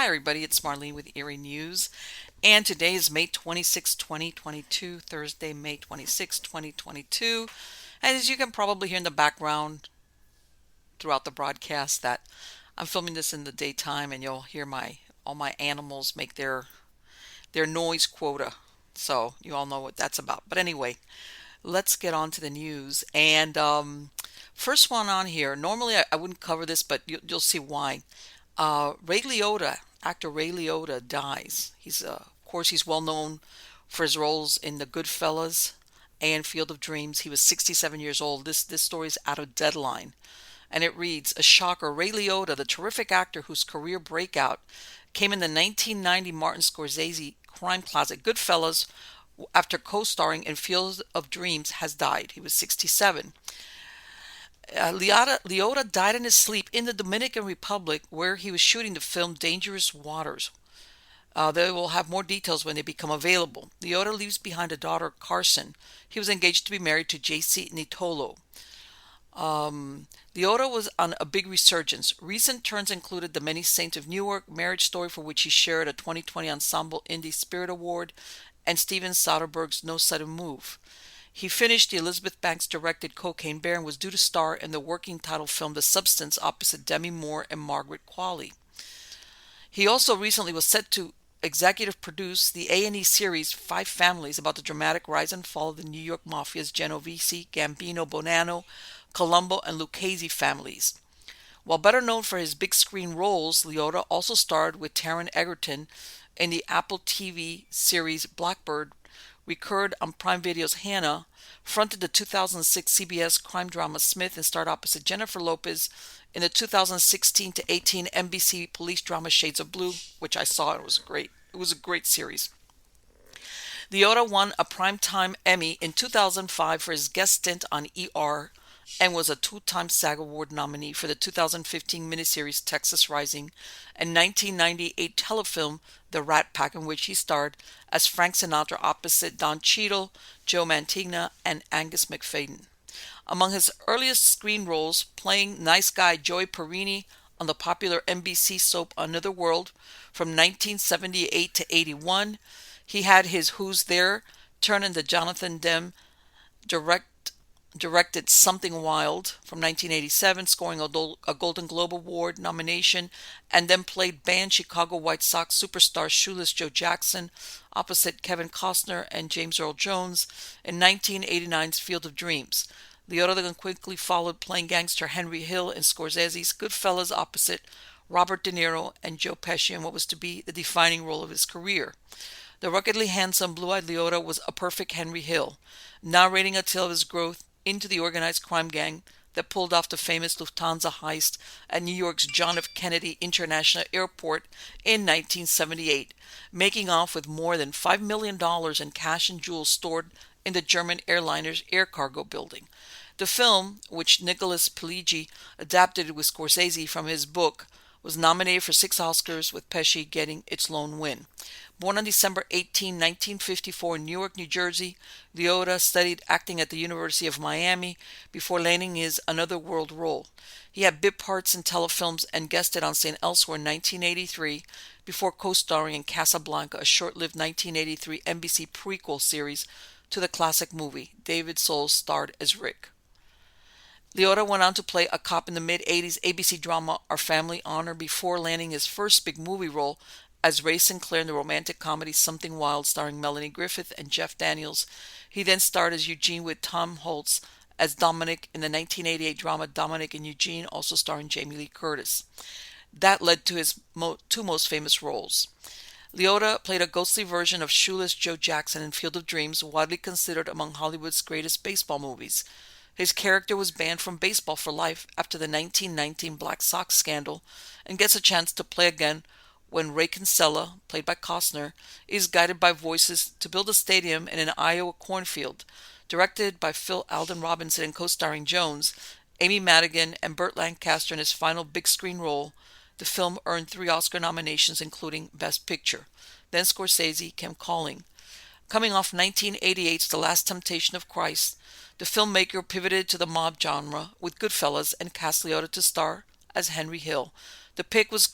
Hi, everybody. It's Marlene with Eerie News. And today is May 26, 2022, Thursday, May 26, 2022. And as you can probably hear in the background throughout the broadcast, that I'm filming this in the daytime, and you'll hear all my animals make their noise quota. So you all know what that's about. But anyway, let's get on to the news. And first one on here. Normally I wouldn't cover this, but you'll see why. Ray Liotta, actor Ray Liotta, dies. Of course, he's well known for his roles in the Goodfellas and Field of Dreams. He was 67 years old. This story is out of Deadline, and it reads: a shocker. Ray Liotta, the terrific actor whose career breakout came in the 1990 Martin Scorsese crime classic Goodfellas, after co-starring in Field of Dreams, has died. He was 67. Liotta died in his sleep in the Dominican Republic, where he was shooting the film Dangerous Waters. They will have more details when they become available. Liotta leaves behind a daughter, Carson. He was engaged to be married to J.C. Nitolo. Liotta was on a big resurgence. Recent turns included The Many Saints of Newark, Marriage Story, for which he shared a 2020 Ensemble Indie Spirit Award, and Steven Soderbergh's No Sudden Move. He finished the Elizabeth Banks-directed Cocaine Bear and was due to star in the working title film The Substance opposite Demi Moore and Margaret Qualley. He also recently was set to executive produce the A&E series Five Families, about the dramatic rise and fall of the New York Mafia's Genovese, Gambino, Bonanno, Colombo, and Lucchese families. While better known for his big screen roles, Liotta also starred with Taron Egerton in the Apple TV series Blackbird, recurred on Prime Video's Hannah, fronted the 2006 CBS crime drama Smith, and starred opposite Jennifer Lopez in the 2016 to 18 NBC police drama Shades of Blue, which I saw. It was great. It was a great series. Liotta won a Primetime Emmy in 2005 for his guest stint on ER, and was a two-time SAG Award nominee for the 2015 miniseries Texas Rising and 1998 telefilm The Rat Pack, in which he starred as Frank Sinatra opposite Don Cheadle, Joe Mantegna, and Angus McFadden. Among his earliest screen roles, playing nice guy Joey Perini on the popular NBC soap Another World from 1978 to 81, he had his Who's There turn into Jonathan Demme directed Something Wild from 1987, scoring a Golden Globe Award nomination, and then played banned Chicago White Sox superstar Shoeless Joe Jackson opposite Kevin Costner and James Earl Jones in 1989's Field of Dreams. Liotta then quickly followed playing gangster Henry Hill in Scorsese's Goodfellas opposite Robert De Niro and Joe Pesci in what was to be the defining role of his career. The ruggedly handsome, blue-eyed Liotta was a perfect Henry Hill, narrating a tale of his growth into the organized crime gang that pulled off the famous Lufthansa heist at New York's John F. Kennedy International Airport in 1978, making off with more than $5 million in cash and jewels stored in the German airliner's air cargo building. The film, which Nicholas Pileggi adapted with Scorsese from his book, was nominated for 6 Oscars, with Pesci getting its lone win. Born on December 18, 1954 in Newark, New Jersey, Liotta studied acting at the University of Miami before landing his Another World role. He had bit parts in telefilms and guested on St. Elsewhere in 1983 before co-starring in Casablanca, a short-lived 1983 NBC prequel series to the classic movie. David Soul starred as Rick. Liotta went on to play a cop in the mid-80s ABC drama Our Family Honor before landing his first big movie role as Ray Sinclair in the romantic comedy Something Wild, starring Melanie Griffith and Jeff Daniels. He then starred as Eugene with Tom Holtz as Dominic in the 1988 drama Dominic and Eugene, also starring Jamie Lee Curtis. That led to his two most famous roles. Liotta played a ghostly version of Shoeless Joe Jackson in Field of Dreams, widely considered among Hollywood's greatest baseball movies. His character was banned from baseball for life after the 1919 Black Sox scandal, and gets a chance to play again when Ray Kinsella, played by Costner, is guided by voices to build a stadium in an Iowa cornfield. Directed by Phil Alden Robinson and co-starring Jones, Amy Madigan, and Burt Lancaster in his final big screen role, the film earned 3 Oscar nominations, including Best Picture. Then Scorsese came calling. Coming off 1988's The Last Temptation of Christ, the filmmaker pivoted to the mob genre with Goodfellas and cast Liotta to star as Henry Hill. The pick was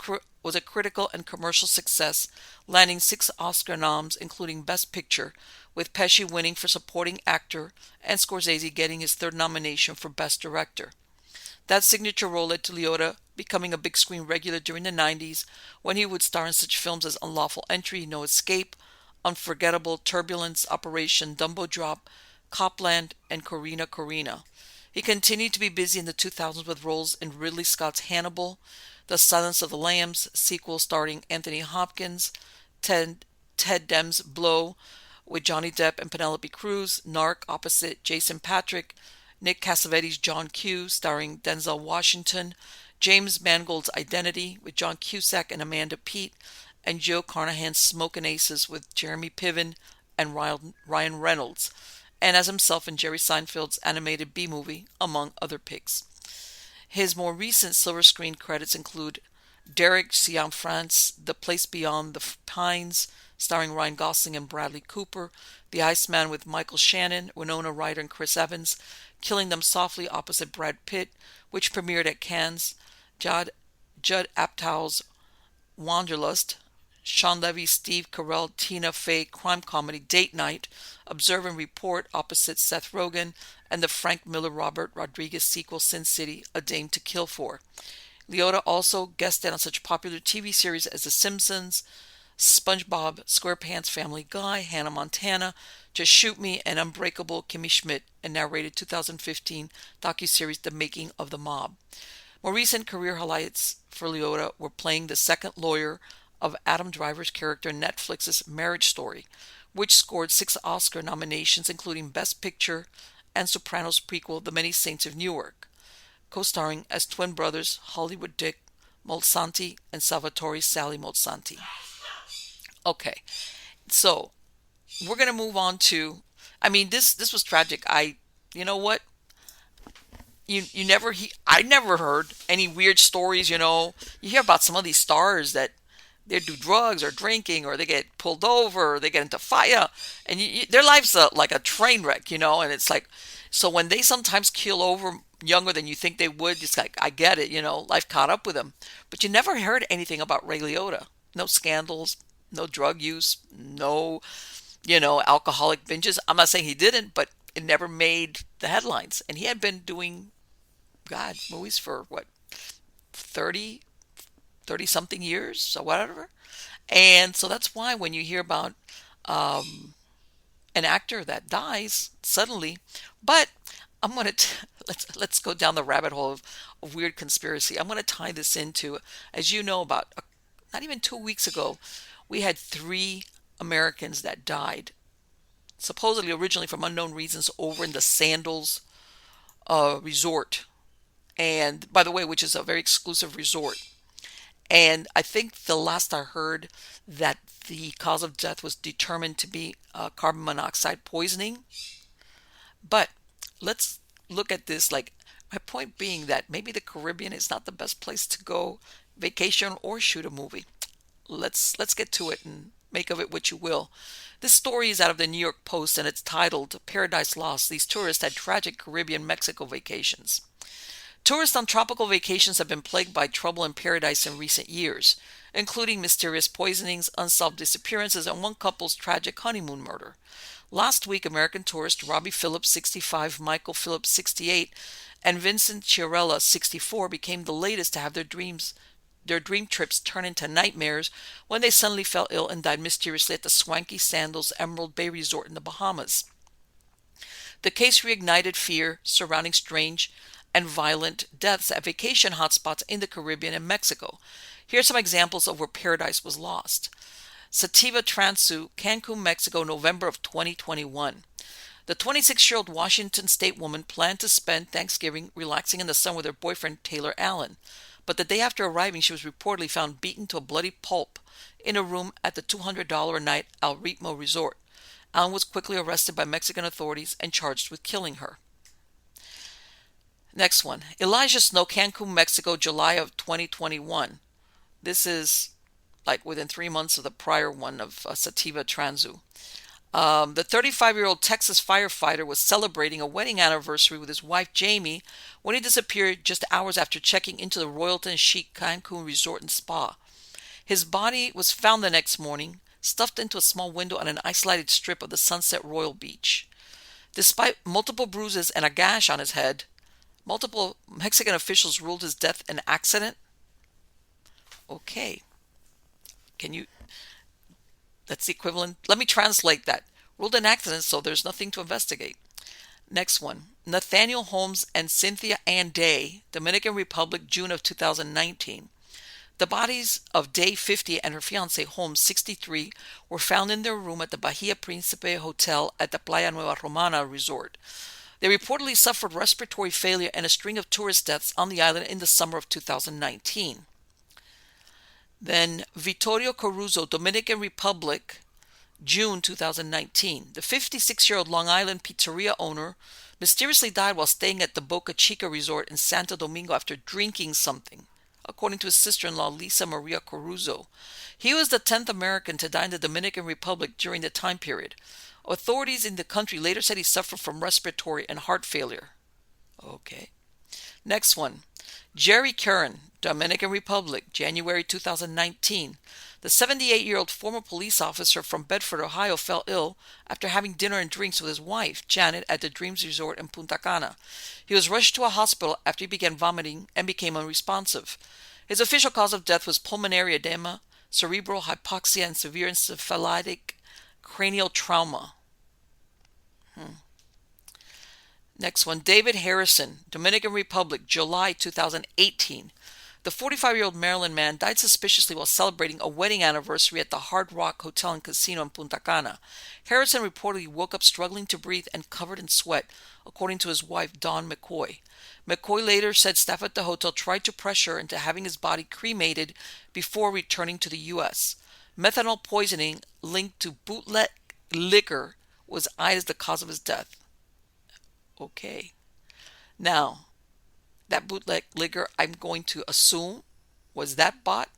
a critical and commercial success, landing 6 Oscar noms, including Best Picture, with Pesci winning for Supporting Actor and Scorsese getting his third nomination for Best Director. That signature role led to Liotta becoming a big screen regular during the 90s, when he would star in such films as Unlawful Entry, No Escape, Unforgettable, Turbulence, Operation Dumbo Drop, Copland, and Corrina Corrina. He continued to be busy in the 2000s with roles in Ridley Scott's Hannibal, The Silence of the Lambs sequel starring Anthony Hopkins, Ted Dem's Blow with Johnny Depp and Penelope Cruz, Narc opposite Jason Patric, Nick Cassavetes' John Q starring Denzel Washington, James Mangold's Identity with John Cusack and Amanda Peet, and Joe Carnahan's Smokin' Aces with Jeremy Piven and Ryan Reynolds, and as himself in Jerry Seinfeld's animated B-movie, among other picks. His more recent silver screen credits include Derek Cianfrance, The Place Beyond the Pines, starring Ryan Gosling and Bradley Cooper, The Iceman with Michael Shannon, Winona Ryder and Chris Evans, Killing Them Softly opposite Brad Pitt, which premiered at Cannes, Judd Apatow's Wanderlust, Sean Levy's Steve Carell, Tina Fey crime comedy Date Night, Observe and Report opposite Seth Rogen, and the Frank Miller Robert Rodriguez sequel Sin City, A Dame to Kill For. Liotta also guested on such popular TV series as The Simpsons, SpongeBob, SquarePants, Family Guy, Hannah Montana, Just Shoot Me, and Unbreakable Kimmy Schmidt, and narrated 2015 docuseries The Making of the Mob. More recent career highlights for Liotta were playing the second lawyer of Adam Driver's character in Netflix's Marriage Story, which scored 6 Oscar nominations, including Best Picture and Sopranos prequel The Many Saints of Newark, co-starring as twin brothers Hollywood Dick Moltisanti and Salvatore Sally Moltisanti. Okay, so we're gonna move on to. I mean, this was tragic. You know what? I never heard any weird stories. You hear about some of these stars that they do drugs or drinking, or they get pulled over, or they get into fire, and their life's like a train wreck. And it's like, so when they sometimes keel over younger than you think they would, it's like, I get it. Life caught up with them, but you never heard anything about Ray Liotta. No scandals. No drug use, no, alcoholic binges. I'm not saying he didn't, but it never made the headlines. And he had been doing, movies for what, 30 something years or whatever. And so that's why when you hear about an actor that dies suddenly, but I'm going to, let's go down the rabbit hole of weird conspiracy. I'm going to tie this into, as you know, about not even 2 weeks ago, we had 3 Americans that died, supposedly originally from unknown reasons, over in the Sandals resort. And by the way, which is a very exclusive resort. And I think the last I heard that the cause of death was determined to be carbon monoxide poisoning. But let's look at this. Like, my point being that maybe the Caribbean is not the best place to go vacation or shoot a movie. Let's get to it and make of it what you will. This story is out of the New York Post, and it's titled Paradise Lost. These tourists had tragic Caribbean Mexico vacations. Tourists on tropical vacations have been plagued by trouble in paradise in recent years, including mysterious poisonings, unsolved disappearances, and one couple's tragic honeymoon murder. Last week, American tourists Robbie Phillips, 65, Michael Phillips, 68, and Vincent Chiarella, 64, became the latest to have their dream trips turn into nightmares when they suddenly fell ill and died mysteriously at the swanky Sandals Emerald Bay Resort in the Bahamas. The case reignited fear surrounding strange and violent deaths at vacation hotspots in the Caribbean and Mexico. Here are some examples of where paradise was lost. Sativa Transu, Cancun, Mexico, November of 2021. The 26-year-old Washington state woman planned to spend Thanksgiving relaxing in the sun with her boyfriend Taylor Allen. But the day after arriving, she was reportedly found beaten to a bloody pulp in a room at the $200 a night El Ritmo resort. Allen was quickly arrested by Mexican authorities and charged with killing her. Next one. Elijah Snow, Cancun, Mexico, July of 2021. This is like within 3 months of the prior one of Sativa Transu. The 35-year-old Texas firefighter was celebrating a wedding anniversary with his wife Jamie when he disappeared just hours after checking into the Royalton Chic Cancun Resort and Spa. His body was found the next morning, stuffed into a small window on an isolated strip of the Sunset Royal Beach. Despite multiple bruises and a gash on his head, multiple Mexican officials ruled his death an accident. Okay. Can you That's the equivalent. Let me translate that. Ruled an accident, so there's nothing to investigate. Next one. Nathaniel Holmes and Cynthia Ann Day, Dominican Republic, June of 2019. The bodies of Day, 50, and her fiancé, Holmes, 63, were found in their room at the Bahia Principe Hotel at the Playa Nueva Romana resort. They reportedly suffered respiratory failure and a string of tourist deaths on the island in the summer of 2019. Then Vittorio Caruso, Dominican Republic, June 2019. The 56-year-old Long Island pizzeria owner mysteriously died while staying at the Boca Chica resort in Santo Domingo after drinking something, according to his sister-in-law Lisa Maria Caruso. He was the 10th American to die in the Dominican Republic during the time period. Authorities in the country later said he suffered from respiratory and heart failure. Okay. Next one. Jerry Curran, Dominican Republic, January 2019. The 78-year-old former police officer from Bedford, Ohio, fell ill after having dinner and drinks with his wife, Janet, at the Dreams Resort in Punta Cana. He was rushed to a hospital after he began vomiting and became unresponsive. His official cause of death was pulmonary edema, cerebral hypoxia, and severe encephalitic cranial trauma. Next one, David Harrison, Dominican Republic, July 2018. The 45-year-old Maryland man died suspiciously while celebrating a wedding anniversary at the Hard Rock Hotel and Casino in Punta Cana. Harrison reportedly woke up struggling to breathe and covered in sweat, according to his wife, Dawn McCoy. McCoy later said staff at the hotel tried to pressure into having his body cremated before returning to the U.S. Methanol poisoning linked to bootleg liquor was eyed as the cause of his death. Okay. Now, that bootleg liquor, I'm going to assume, was that bought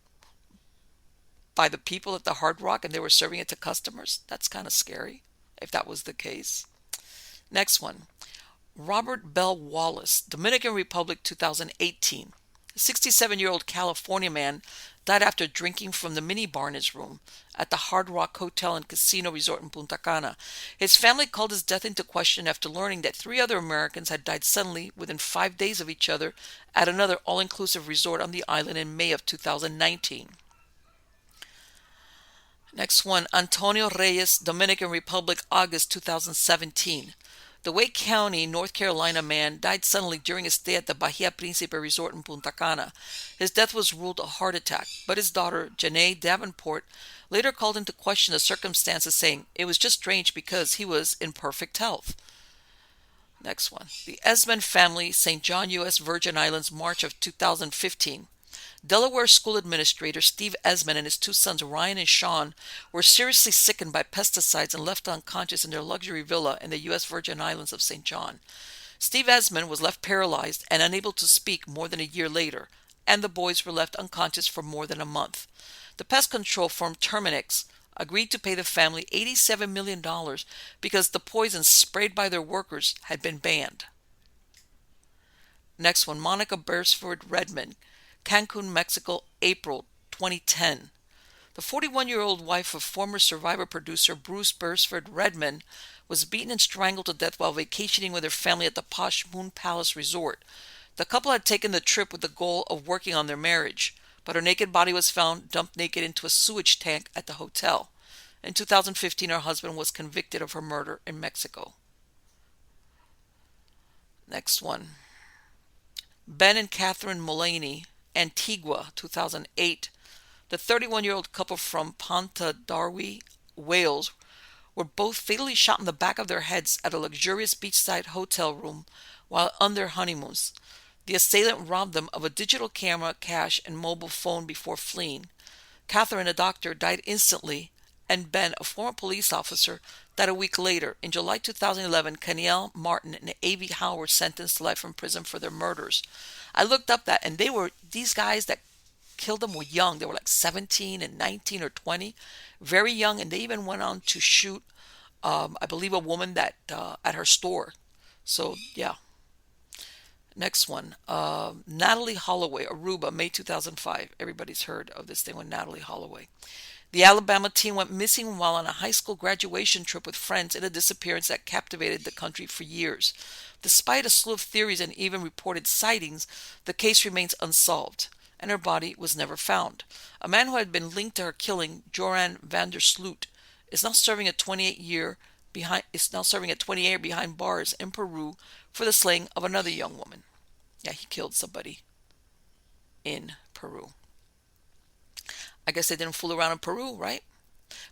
by the people at the Hard Rock and they were serving it to customers? That's kind of scary, if that was the case. Next one. Robert Bell Wallace, Dominican Republic, 2018. A 67-year-old California man died after drinking from the minibar in his room at the Hard Rock Hotel and Casino Resort in Punta Cana. His family called his death into question after learning that 3 other Americans had died suddenly within 5 days of each other at another all-inclusive resort on the island in May of 2019. Next one, Antonio Reyes, Dominican Republic, August 2017. The Wake County, North Carolina man died suddenly during his stay at the Bahia Principe Resort in Punta Cana. His death was ruled a heart attack, but his daughter, Janae Davenport, later called into question the circumstances, saying it was just strange because he was in perfect health. Next one. The Esmond family, St. John, U.S. Virgin Islands, March of 2015. Delaware school administrator Steve Esmond and his 2 sons Ryan and Sean were seriously sickened by pesticides and left unconscious in their luxury villa in the U.S. Virgin Islands of St. John. Steve Esmond was left paralyzed and unable to speak more than a year later, and the boys were left unconscious for more than a month. The pest control firm Terminix agreed to pay the family $87 million because the poison sprayed by their workers had been banned. Next one, Monica Beresford Redmond, Cancun, Mexico, April 2010. The 41-year-old wife of former Survivor producer Bruce Beresford Redmond was beaten and strangled to death while vacationing with her family at the posh Moon Palace Resort. The couple had taken the trip with the goal of working on their marriage, but her naked body was found dumped naked into a sewage tank at the hotel. In 2015, her husband was convicted of her murder in Mexico. Next one. Ben and Catherine Mullaney, Antigua, 2008. The 31-year-old couple from Pontardawe, Wales, were both fatally shot in the back of their heads at a luxurious beachside hotel room while on their honeymoons. The assailant robbed them of a digital camera, cash, and mobile phone before fleeing. Catherine, a doctor, died instantly, and Ben, a former police officer, died a week later. In July 2011, Kaniel Martin and A.V. Howe were sentenced to life in prison for their murders. I looked up that, and these guys that killed them were young. They were like 17 and 19 or 20, very young, and they even went on to shoot I believe a woman that at her store. So yeah. Next one, Natalie Holloway, Aruba, May 2005. Everybody's heard of this thing with Natalie Holloway. The Alabama teen went missing while on a high school graduation trip with friends in a disappearance that captivated the country for years. Despite a slew of theories and even reported sightings, the case remains unsolved, and her body was never found. A man who had been linked to her killing, Joran van der Sloot, is now serving a 28 year behind bars in Peru for the slaying of another young woman. Yeah, he killed somebody in Peru. I guess they didn't fool around in Peru, right?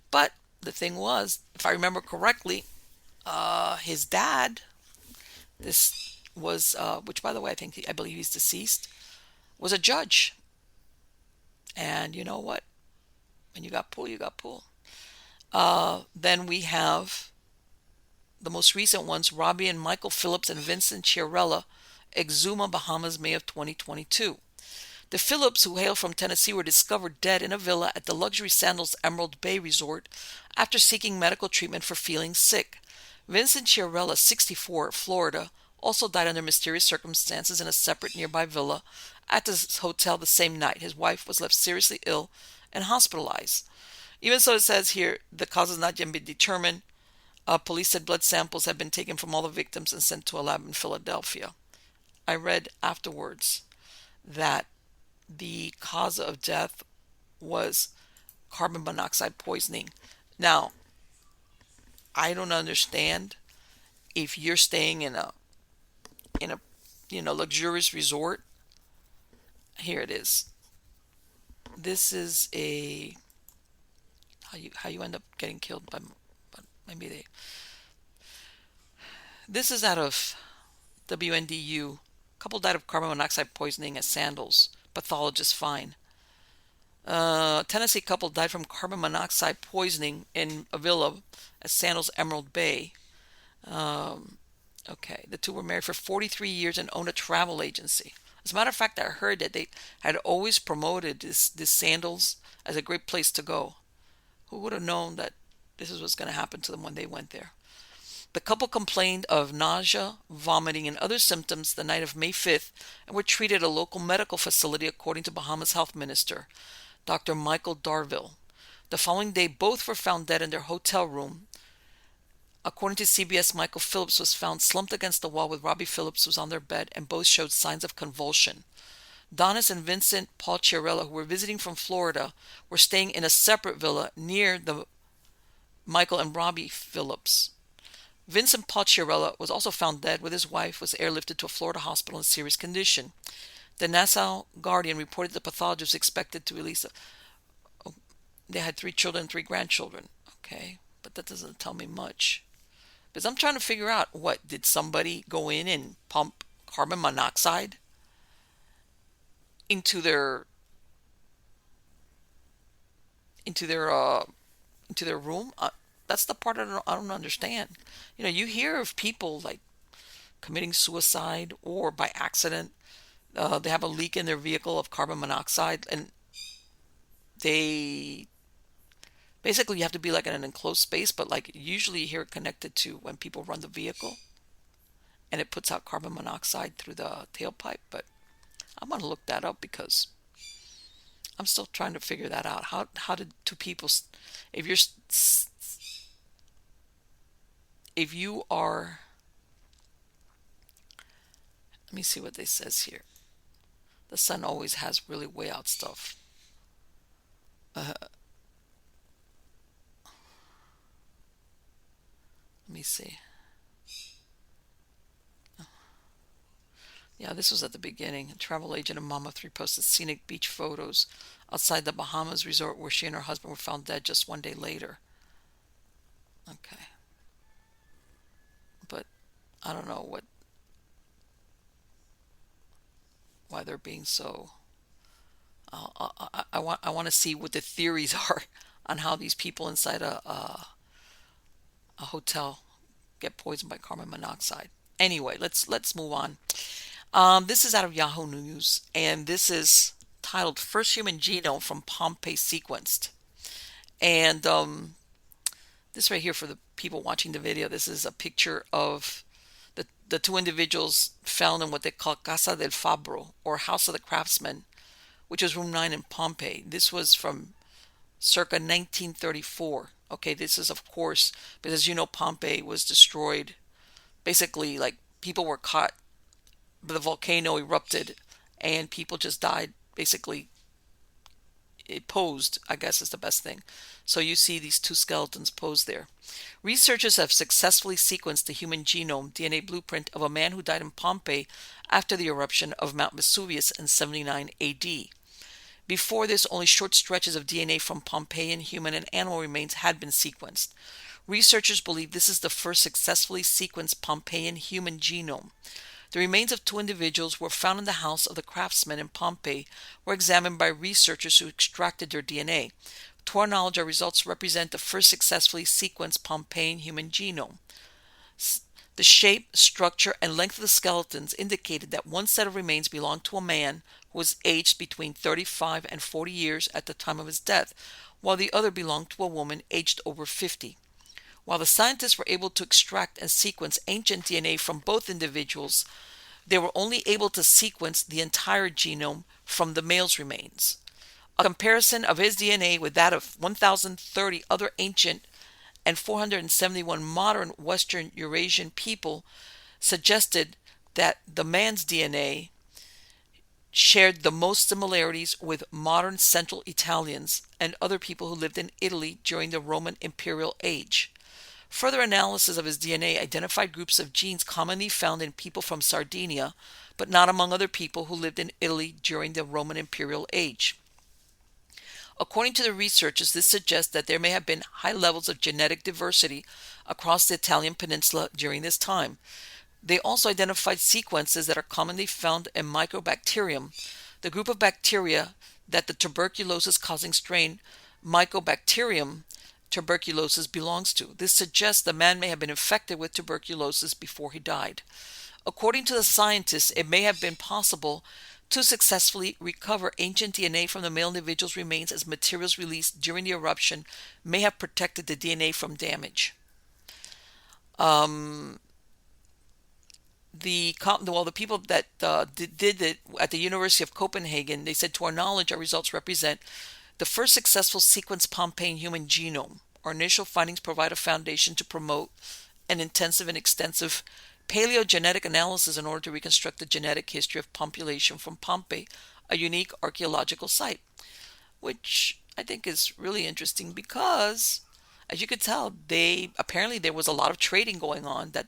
But the thing was, if I remember correctly, his dad, this was, which by the way, I believe he's deceased, was a judge. And you know what? When you got pull, you got pull. Then we have the most recent ones, Robbie and Michael Phillips and Vincent Chiarella, Exuma, Bahamas, May of 2022. The Phillips, who hail from Tennessee, were discovered dead in a villa at the luxury Sandals Emerald Bay Resort after seeking medical treatment for feeling sick. Vincent Chiarella, 64, Florida, also died under mysterious circumstances in a separate nearby villa at the hotel the same night. His wife was left seriously ill and hospitalized. Even so, it says here, the cause has not yet been determined. Police said blood samples have been taken from all the victims and sent to a lab in Philadelphia. I read afterwards that the cause of death was carbon monoxide poisoning. Now, I don't understand if you're staying in a luxurious resort. Here it is. This is a how you end up getting killed by maybe they. This is out of WNDU. Couple died of carbon monoxide poisoning at Sandals. Pathologist fine. Tennessee couple died from carbon monoxide poisoning in a villa at Sandals Emerald Bay. Okay, the two were married for 43 years and owned a travel agency. As a matter of fact, I heard that they had always promoted this Sandals as a great place to go. Who would have known that this is what's going to happen to them when they went there? The couple complained of nausea, vomiting, and other symptoms the night of May 5th and were treated at a local medical facility, according to Bahamas Health Minister, Dr. Michael Darville. The following day, both were found dead in their hotel room. According to CBS, Michael Phillips was found slumped against the wall with Robbie Phillips was on their bed, and both showed signs of convulsion. Donis and Vincent Paul Chiarella, who were visiting from Florida, were staying in a separate villa near the Michael and Robbie Phillips. Vincent Paul Chiarella was also found dead, with his wife was airlifted to a Florida hospital in serious condition. The Nassau Guardian reported the pathologist was expected to release they had 3 children and 3 grandchildren. Okay, but that doesn't tell me much. Because I'm trying to figure out, what, did somebody go in and pump carbon monoxide into their room? That's the part I don't understand. You hear of people like committing suicide or by accident. They have a leak in their vehicle of carbon monoxide, and they basically, you have to be like in an enclosed space, but like usually you hear it connected to when people run the vehicle and it puts out carbon monoxide through the tailpipe. But I'm going to look that up because I'm still trying to figure that out. How did two people, if you are, let me see what they says here. The Sun always has really way out stuff. Let me see. Yeah, this was at the beginning. A travel agent and mom of 3 posted scenic beach photos outside the Bahamas resort where she and her husband were found dead just 1 day later. Okay. But I don't know why they're being so. I want to see what the theories are on how these people inside a hotel get poisoned by carbon monoxide. Anyway, let's move on. This is out of Yahoo News, and this is titled "First Human Genome from Pompeii Sequenced." And this right here, for the people watching the video, this is a picture of the two individuals found in what they call Casa del Fabbro, or House of the Craftsman, which is room 9 in Pompeii. This was from circa 1934. Okay, this is, of course, because Pompeii was destroyed. Basically, like, people were caught, the volcano erupted, and people just died. Basically, it posed, I guess is the best thing. So you see these two skeletons posed there. Researchers have successfully sequenced the human genome DNA blueprint of a man who died in Pompeii after the eruption of Mount Vesuvius in 79 AD. Before this, only short stretches of DNA from Pompeian human and animal remains had been sequenced. Researchers believe this is the first successfully sequenced Pompeian human genome. The remains of two individuals were found in the house of the craftsman in Pompeii, were examined by researchers who extracted their DNA. To our knowledge, our results represent the first successfully sequenced Pompeian human genome. The shape, structure, and length of the skeletons indicated that one set of remains belonged to a man who was aged between 35 and 40 years at the time of his death, while the other belonged to a woman aged over 50. While the scientists were able to extract and sequence ancient DNA from both individuals, they were only able to sequence the entire genome from the male's remains. A comparison of his DNA with that of 1,030 other ancient and 471 modern Western Eurasian people suggested that the man's DNA shared the most similarities with modern Central Italians and other people who lived in Italy during the Roman imperial age. Further analysis of his DNA identified groups of genes commonly found in people from Sardinia, but not among other people who lived in Italy during the Roman imperial age. According to the researchers, this suggests that there may have been high levels of genetic diversity across the Italian peninsula during this time. They also identified sequences that are commonly found in Mycobacterium, the group of bacteria that the tuberculosis-causing strain Mycobacterium tuberculosis belongs to. This suggests the man may have been infected with tuberculosis before he died. According to the scientists, it may have been possible to successfully recover ancient DNA from the male individual's remains, as materials released during the eruption may have protected the DNA from damage. The people that did it at the University of Copenhagen, they said, to our knowledge, our results represent the first successful sequenced Pompeian human genome. Our initial findings provide a foundation to promote an intensive and extensive paleogenetic analysis in order to reconstruct the genetic history of population from Pompeii, a unique archaeological site, which I think is really interesting because, as you could tell, apparently there was a lot of trading going on, that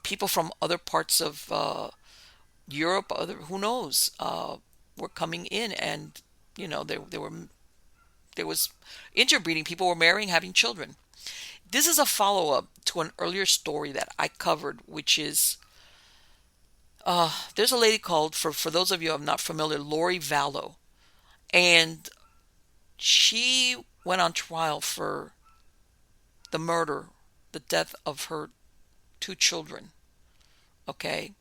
people from other parts of Europe, who knows, were coming in, and there was interbreeding. People were marrying, having children. This is a follow-up to an earlier story that I covered, which is, there's a lady called, for those of you who are not familiar, Lori Vallow. And she went on trial for the death of her two children. Okay?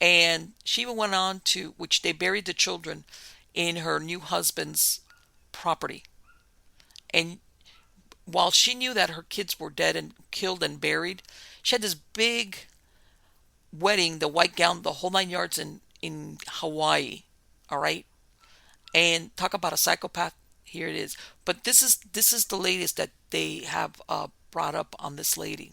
And she even went on to, which they buried the children in her new husband's property. And while she knew that her kids were dead and killed and buried, she had this big wedding, the white gown, the whole 9 yards in Hawaii. All right? And talk about a psychopath. Here it is. But this is the latest that they have brought up on this lady.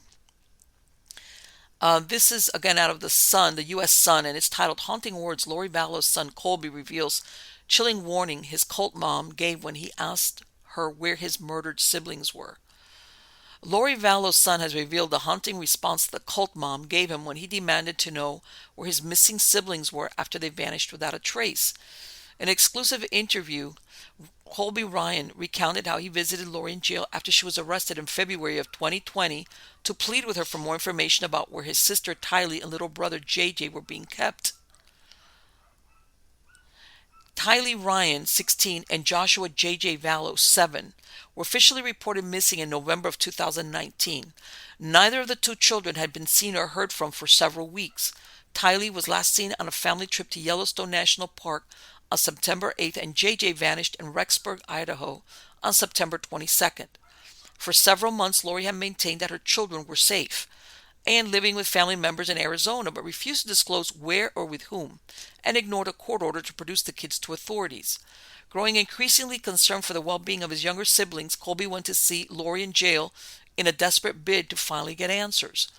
This is, again, out of the Sun, the U.S. Sun, and it's titled Haunting Words. Lori Vallow's son Colby reveals chilling warning his cult mom gave when he asked her where his murdered siblings were. Lori Vallow's son has revealed the haunting response the cult mom gave him when he demanded to know where his missing siblings were after they vanished without a trace. In an exclusive interview, Colby Ryan recounted how he visited Lori in jail after she was arrested in February of 2020 to plead with her for more information about where his sister Tylee and little brother JJ were being kept. Tylee Ryan, 16, and Joshua J.J. Vallow, 7, were officially reported missing in November of 2019. Neither of the two children had been seen or heard from for several weeks. Tylee was last seen on a family trip to Yellowstone National Park on September 8th, and J.J. vanished in Rexburg, Idaho on September 22nd. For several months, Lori had maintained that her children were safe and living with family members in Arizona, but refused to disclose where or with whom, and ignored a court order to produce the kids to authorities. Growing increasingly concerned for the well-being of his younger siblings, Colby went to see Lori in jail in a desperate bid to finally get answers.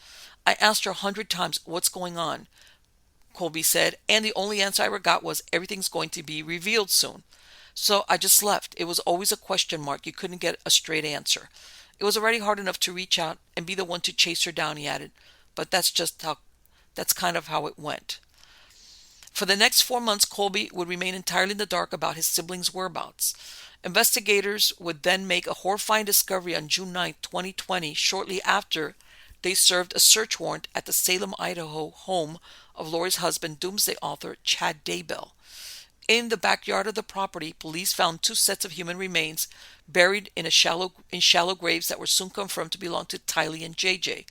I asked her 100 times, "What's going on?" Colby said, and the only answer I ever got was, "Everything's going to be revealed soon." So I just left. It was always a question mark. You couldn't get a straight answer. It was already hard enough to reach out and be the one to chase her down, he added. But that's kind of how it went. For the next 4 months, Colby would remain entirely in the dark about his siblings' whereabouts. Investigators would then make a horrifying discovery on June 9, 2020, shortly after they served a search warrant at the Salem, Idaho home of Lori's husband, doomsday author Chad Daybell. In the backyard of the property, police found 2 sets of human remains buried in shallow graves that were soon confirmed to belong to Tylee and JJ.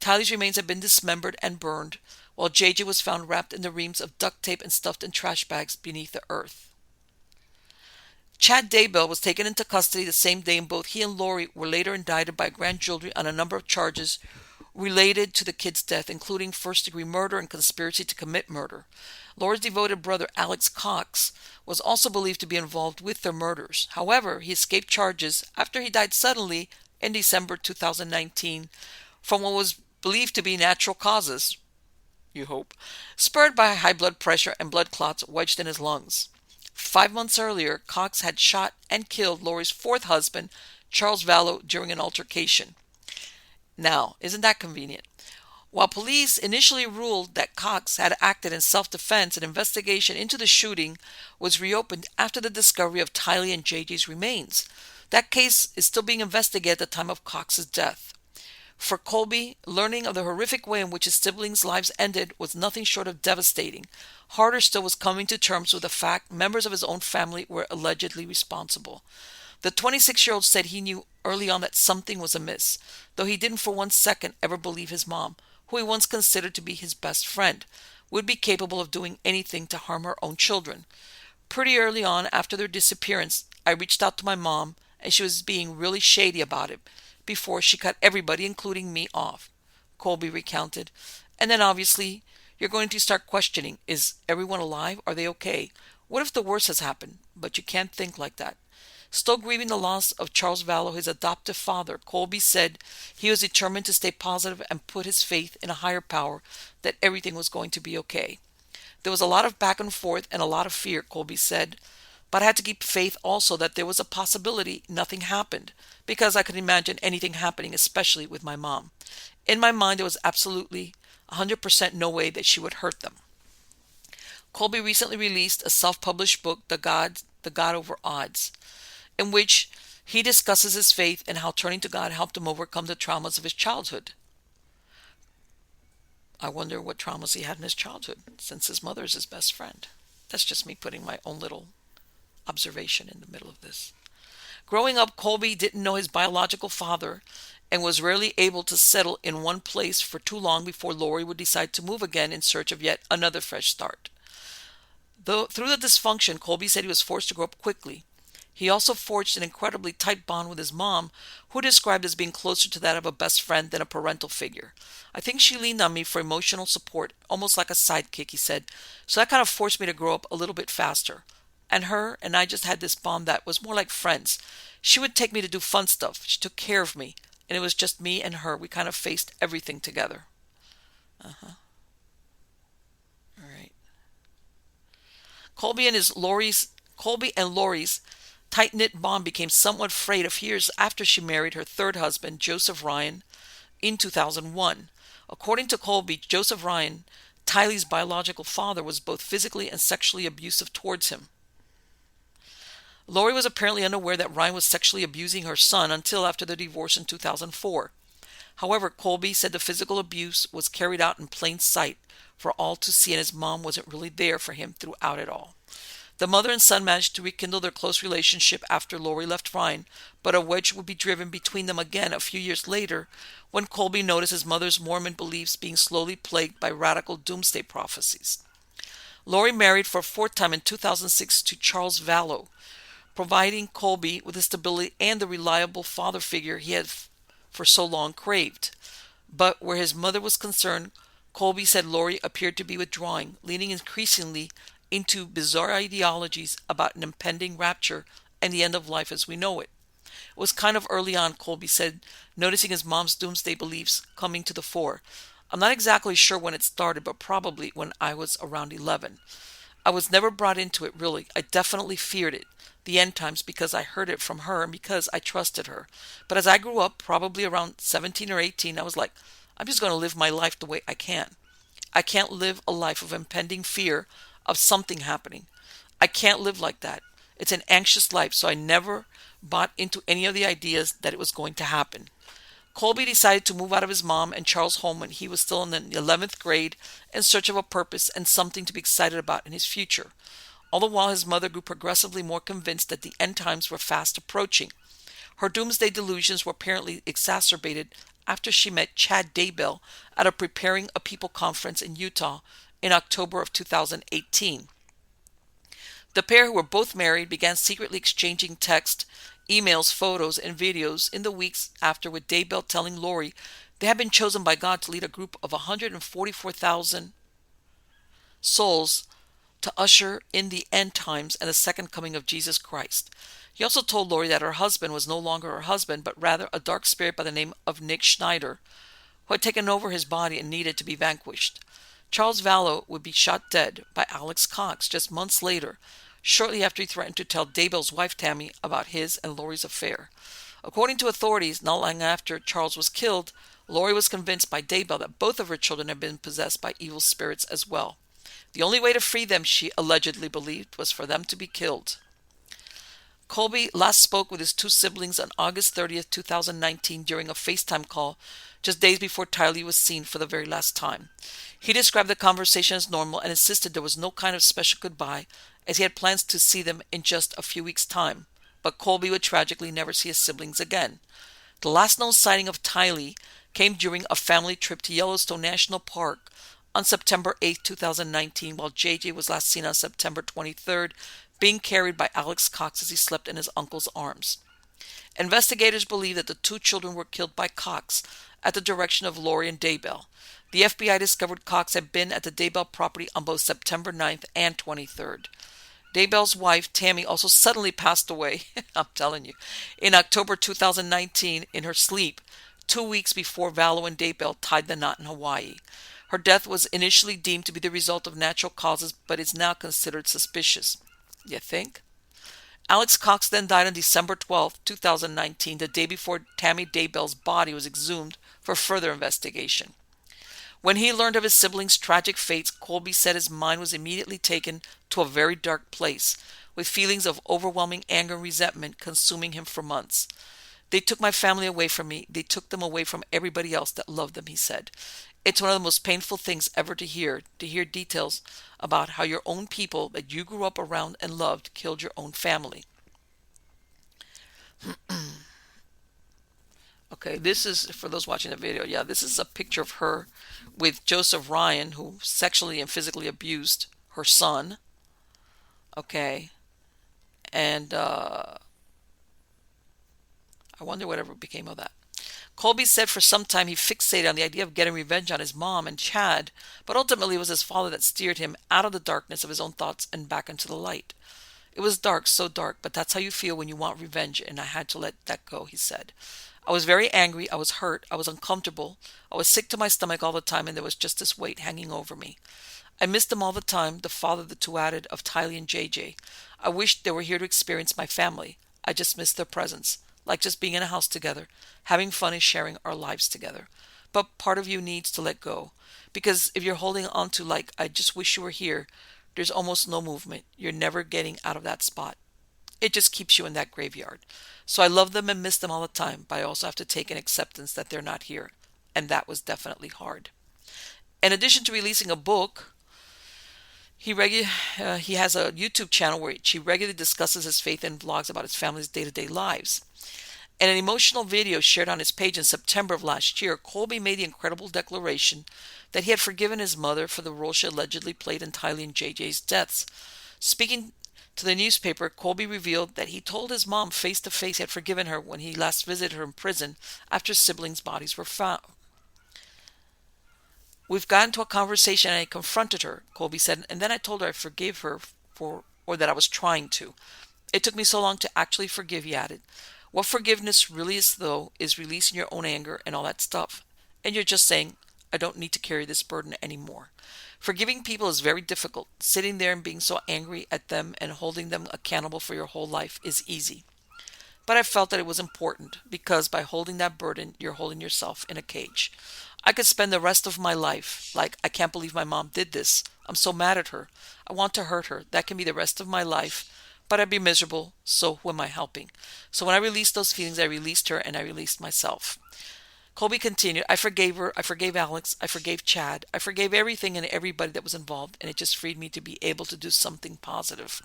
Tylee's remains had been dismembered and burned, while JJ was found wrapped in the reams of duct tape and stuffed in trash bags beneath the earth. Chad Daybell was taken into custody the same day, and both he and Lori were later indicted by a grand jury on a number of charges related to the kid's death, including first-degree murder and conspiracy to commit murder. Lori's devoted brother, Alex Cox, was also believed to be involved with their murders. However, he escaped charges after he died suddenly in December 2019 from what was believed to be natural causes, you hope, spurred by high blood pressure and blood clots wedged in his lungs. 5 months earlier, Cox had shot and killed Lori's 4th husband, Charles Vallow, during an altercation. Now, isn't that convenient? While police initially ruled that Cox had acted in self-defense, an investigation into the shooting was reopened after the discovery of Tylee and JJ's remains. That case is still being investigated at the time of Cox's death. For Colby, learning of the horrific way in which his siblings' lives ended was nothing short of devastating. Harder still was coming to terms with the fact members of his own family were allegedly responsible. The 26-year-old said he knew early on that something was amiss, though he didn't for 1 second ever believe his mom, who he once considered to be his best friend, would be capable of doing anything to harm her own children. Pretty early on, after their disappearance, I reached out to my mom, and she was being really shady about it before she cut everybody, including me, off, Colby recounted. And then obviously, you're going to start questioning, is everyone alive? Are they okay? What if the worst has happened? But you can't think like that. Still grieving the loss of Charles Vallow, his adoptive father, Colby said he was determined to stay positive and put his faith in a higher power that everything was going to be okay. There was a lot of back and forth and a lot of fear, Colby said, but I had to keep faith also that there was a possibility nothing happened, because I could imagine anything happening, especially with my mom. In my mind, there was absolutely 100% no way that she would hurt them. Colby recently released a self-published book, The God Over Odds, in which he discusses his faith and how turning to God helped him overcome the traumas of his childhood. I wonder what traumas he had in his childhood, since his mother is his best friend. That's just me putting my own little observation in the middle of this. Growing up, Colby didn't know his biological father and was rarely able to settle in one place for too long before Lori would decide to move again in search of yet another fresh start. Though through the dysfunction, Colby said he was forced to grow up quickly. He also forged an incredibly tight bond with his mom, who described as being closer to that of a best friend than a parental figure. I think she leaned on me for emotional support, almost like a sidekick, he said, so that kind of forced me to grow up a little bit faster. And her and I just had this bond that was more like friends. She would take me to do fun stuff. She took care of me, and it was just me and her. We kind of faced everything together. All right. Colby and Lori's tight-knit bond became somewhat frayed a few years after she married her 3rd husband, Joseph Ryan, in 2001. According to Colby, Joseph Ryan, Tylee's biological father, was both physically and sexually abusive towards him. Lori was apparently unaware that Ryan was sexually abusing her son until after the divorce in 2004. However, Colby said the physical abuse was carried out in plain sight for all to see, and his mom wasn't really there for him throughout it all. The mother and son managed to rekindle their close relationship after Lori left Ryan, but a wedge would be driven between them again a few years later when Colby noticed his mother's Mormon beliefs being slowly plagued by radical doomsday prophecies. Lori married for a 4th time in 2006 to Charles Vallow, providing Colby with the stability and the reliable father figure he had for so long craved. But where his mother was concerned, Colby said Laurie appeared to be withdrawing, leaning increasingly into bizarre ideologies about an impending rapture and the end of life as we know it. It was kind of early on, Colby said, noticing his mom's doomsday beliefs coming to the fore. I'm not exactly sure when it started, but probably when I was around 11. I was never brought into it, really. I definitely feared it, the end times, because I heard it from her and because I trusted her. But as I grew up, probably around 17 or 18, I was like, I'm just going to live my life the way I can. I can't live a life of impending fear of something happening. I can't live like that. It's an anxious life, so I never bought into any of the ideas that it was going to happen. Colby decided to move out of his mom and Charles' home when he was still in the 11th grade in search of a purpose and something to be excited about in his future. All the while, his mother grew progressively more convinced that the end times were fast approaching. Her doomsday delusions were apparently exacerbated after she met Chad Daybell at a Preparing a People conference in Utah in October of 2018. The pair, who were both married, began secretly exchanging text, emails, photos, and videos in the weeks after, with Daybell telling Laurie they had been chosen by God to lead a group of 144,000 souls to usher in the end times and the second coming of Jesus Christ. He also told Laurie that her husband was no longer her husband, but rather a dark spirit by the name of Nick Schneider, who had taken over his body and needed to be vanquished. Charles Vallow would be shot dead by Alex Cox just months later, shortly after he threatened to tell Daybell's wife Tammy about his and Laurie's affair. According to authorities, not long after Charles was killed, Laurie was convinced by Daybell that both of her children had been possessed by evil spirits as well. The only way to free them, she allegedly believed, was for them to be killed. Colby last spoke with his two siblings on August 30th, 2019 during a FaceTime call just days before Tylee was seen for the very last time. He described the conversation as normal and insisted there was no kind of special goodbye, as he had plans to see them in just a few weeks' time. But Colby would tragically never see his siblings again. The last known sighting of Tylee came during a family trip to Yellowstone National Park on September 8, 2019, while JJ was last seen on September 23rd, being carried by Alex Cox as he slept in his uncle's arms. Investigators believe that the two children were killed by Cox at the direction of Laurie and Daybell. The FBI discovered Cox had been at the Daybell property on both September 9th and 23rd. Daybell's wife, Tammy, also suddenly passed away, I'm telling you, in October 2019 in her sleep, 2 weeks before Vallow and Daybell tied the knot in Hawaii. Her death was initially deemed to be the result of natural causes, but is now considered suspicious. You think? Alex Cox then died on December 12, 2019, the day before Tammy Daybell's body was exhumed for further investigation. When he learned of his siblings' tragic fates, Colby said his mind was immediately taken to a very dark place, with feelings of overwhelming anger and resentment consuming him for months. They took my family away from me. They took them away from everybody else that loved them, he said. It's one of the most painful things ever to hear details about how your own people that you grew up around and loved killed your own family. Okay, this is, for those watching the video, this is a picture of her with Joseph Ryan, who sexually and physically abused her son. Okay, and I wonder whatever became of that. Colby said for some time he fixated on the idea of getting revenge on his mom and Chad, but ultimately it was his father that steered him out of the darkness of his own thoughts and back into the light. It was dark, so dark, but that's how you feel when you want revenge, and I had to let that go, he said. I was very angry, I was hurt, I was uncomfortable, I was sick to my stomach all the time, and there was just this weight hanging over me. I missed them all the time, the father, the two added, of Tylee and JJ. I wished they were here to experience my family. I just missed their presence. Like just being in a house together, having fun and sharing our lives together. But part of you needs to let go. Because if you're holding on to like, I just wish you were here, there's almost no movement. You're never getting out of that spot. It just keeps you in that graveyard. So I love them and miss them all the time, but I also have to take an acceptance that they're not here. And that was definitely hard. In addition to releasing a book, he has a YouTube channel where he regularly discusses his faith and vlogs about his family's day-to-day lives. In an emotional video shared on his page in September of last year, Colby made the incredible declaration that he had forgiven his mother for the role she allegedly played in Tylee and JJ's deaths. Speaking To the newspaper, Colby revealed that he told his mom face to face he had forgiven her when he last visited her in prison after siblings' bodies were found. We've gotten to a conversation and I confronted her, Colby said, and then I told her I forgave her or that I was trying to. It took me so long to actually forgive, he added. What forgiveness really is, though, is releasing your own anger and all that stuff. And you're just saying, I don't need to carry this burden anymore. Forgiving people is very difficult. Sitting there and being so angry at them and holding them accountable for your whole life is easy. But I felt that it was important because by holding that burden, you're holding yourself in a cage. I could spend the rest of my life like, I can't believe my mom did this. I'm so mad at her. I want to hurt her. That can be the rest of my life. But I'd be miserable, so who am I helping? So when I released those feelings, I released her and I released myself. Colby continued, I forgave her, I forgave Alex, I forgave Chad, I forgave everything and everybody that was involved, and it just freed me to be able to do something positive.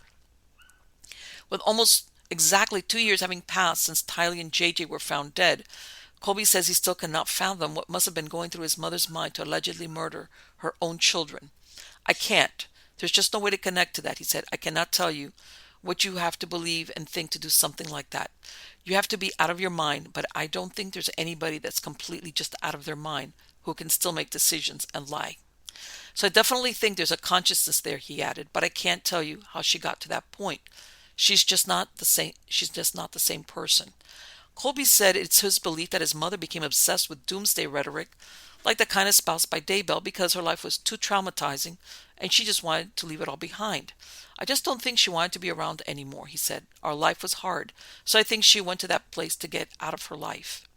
With almost exactly 2 years having passed since Tylee and JJ were found dead, Colby says he still cannot fathom what must have been going through his mother's mind to allegedly murder her own children. I can't. There's just no way to connect to that, he said. I cannot tell you what you have to believe and think to do something like that. You have to be out of your mind, but I don't think there's anybody that's completely just out of their mind who can still make decisions and lie. So I definitely think there's a consciousness there, he added, but I can't tell you how she got to that point. She's just not the same person. Colby said it's his belief that his mother became obsessed with doomsday rhetoric, like the kind espoused by Daybell, because her life was too traumatizing and she just wanted to leave it all behind. I just don't think she wanted to be around anymore, he said. Our life was hard, so I think she went to that place to get out of her life.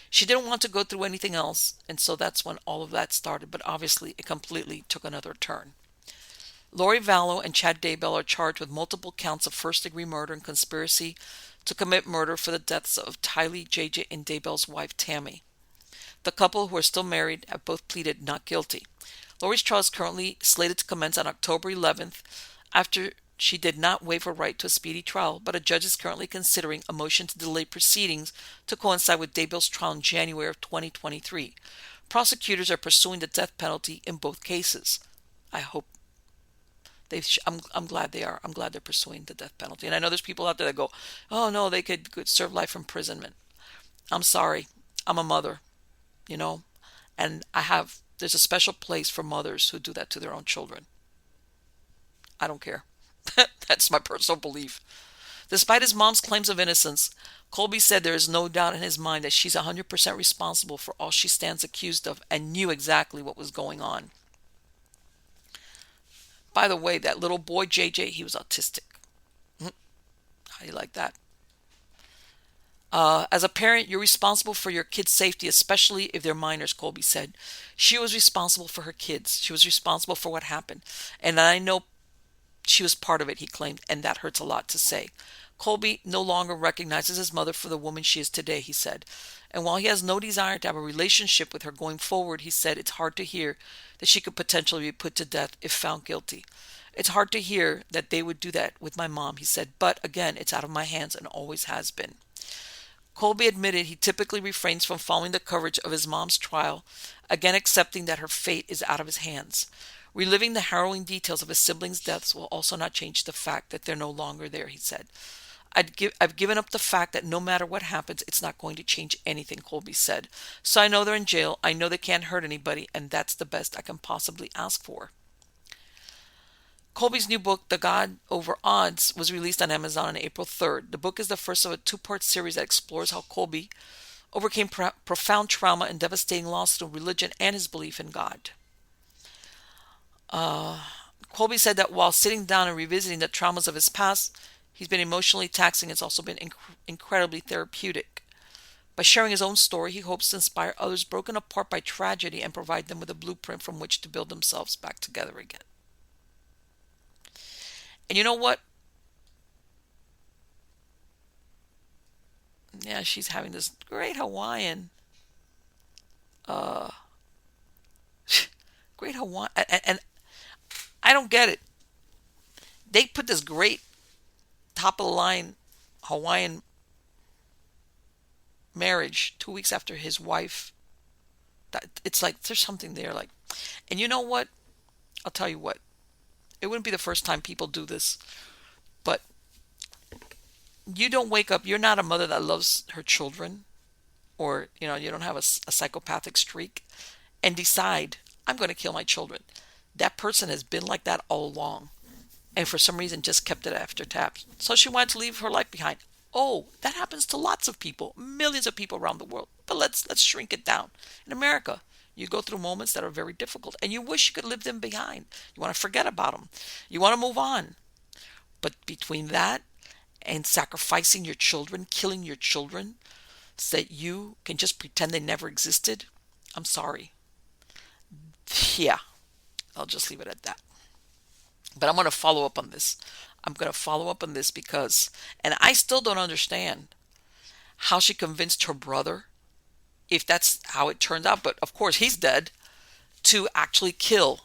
She didn't want to go through anything else, and so that's when all of that started, but obviously it completely took another turn. Lori Vallow and Chad Daybell are charged with multiple counts of first-degree murder and conspiracy to commit murder for the deaths of Tylee, JJ, and Daybell's wife, Tammy. The couple, who are still married, have both pleaded not guilty. Lori's trial is currently slated to commence on October 11th after she did not waive her right to a speedy trial, but a judge is currently considering a motion to delay proceedings to coincide with Daybell's trial in January of 2023. Prosecutors are pursuing the death penalty in both cases. I hope I'm glad they are. I'm glad they're pursuing the death penalty. And I know there's people out there that go, oh no, they could serve life imprisonment. I'm sorry. I'm a mother, you know, and there's a special place for mothers who do that to their own children. I don't care. That's my personal belief. Despite his mom's claims of innocence, Colby said there is no doubt in his mind that she's 100% responsible for all she stands accused of and knew exactly what was going on. By the way, that little boy, JJ, he was autistic. How do you like that? As a parent, you're responsible for your kids' safety, especially if they're minors, Colby said. She was responsible for her kids. She was responsible for what happened. And I know she was part of it, he claimed, and that hurts a lot to say. Colby no longer recognizes his mother for the woman she is today, he said. And while he has no desire to have a relationship with her going forward, he said it's hard to hear that she could potentially be put to death if found guilty. It's hard to hear that they would do that with my mom, he said, but again, it's out of my hands and always has been. Colby admitted he typically refrains from following the coverage of his mom's trial, again accepting that her fate is out of his hands. Reliving the harrowing details of his siblings' deaths will also not change the fact that they're no longer there, he said. I've given up the fact that no matter what happens, it's not going to change anything, Colby said. So I know they're in jail, I know they can't hurt anybody, and that's the best I can possibly ask for. Colby's new book, The God Over Odds, was released on Amazon on April 3rd. The book is the first of a two-part series that explores how Colby overcame profound trauma and devastating loss through religion and his belief in God. Colby said that while sitting down and revisiting the traumas of his past, he's been emotionally taxing. It's also been incredibly therapeutic. By sharing his own story, he hopes to inspire others broken apart by tragedy and provide them with a blueprint from which to build themselves back together again. And you know what? Yeah, she's having this great Hawaiian, great Hawaiian, and I don't get it. They put this great top of the line Hawaiian marriage 2 weeks after his wife. It's like there's something there, like, and you know what? I'll tell you what. It wouldn't be the first time people do this. But you don't wake up, you're not a mother that loves her children, or you don't have a psychopathic streak, and decide, I'm going to kill my children. That person has been like that all along, and for some reason just kept it after taps. So she wanted to leave her life behind. Oh, that happens to lots of people, millions of people around the world. But let's shrink it down. In America, you go through moments that are very difficult, and you wish you could leave them behind. You want to forget about them. You want to move on. But between that and sacrificing your children, killing your children, so that you can just pretend they never existed, I'm sorry. Yeah, I'll just leave it at that. But I'm going to follow up on this. I'm going to follow up on this because, and I still don't understand how she convinced her brother, if that's how it turned out, but of course he's dead, to actually kill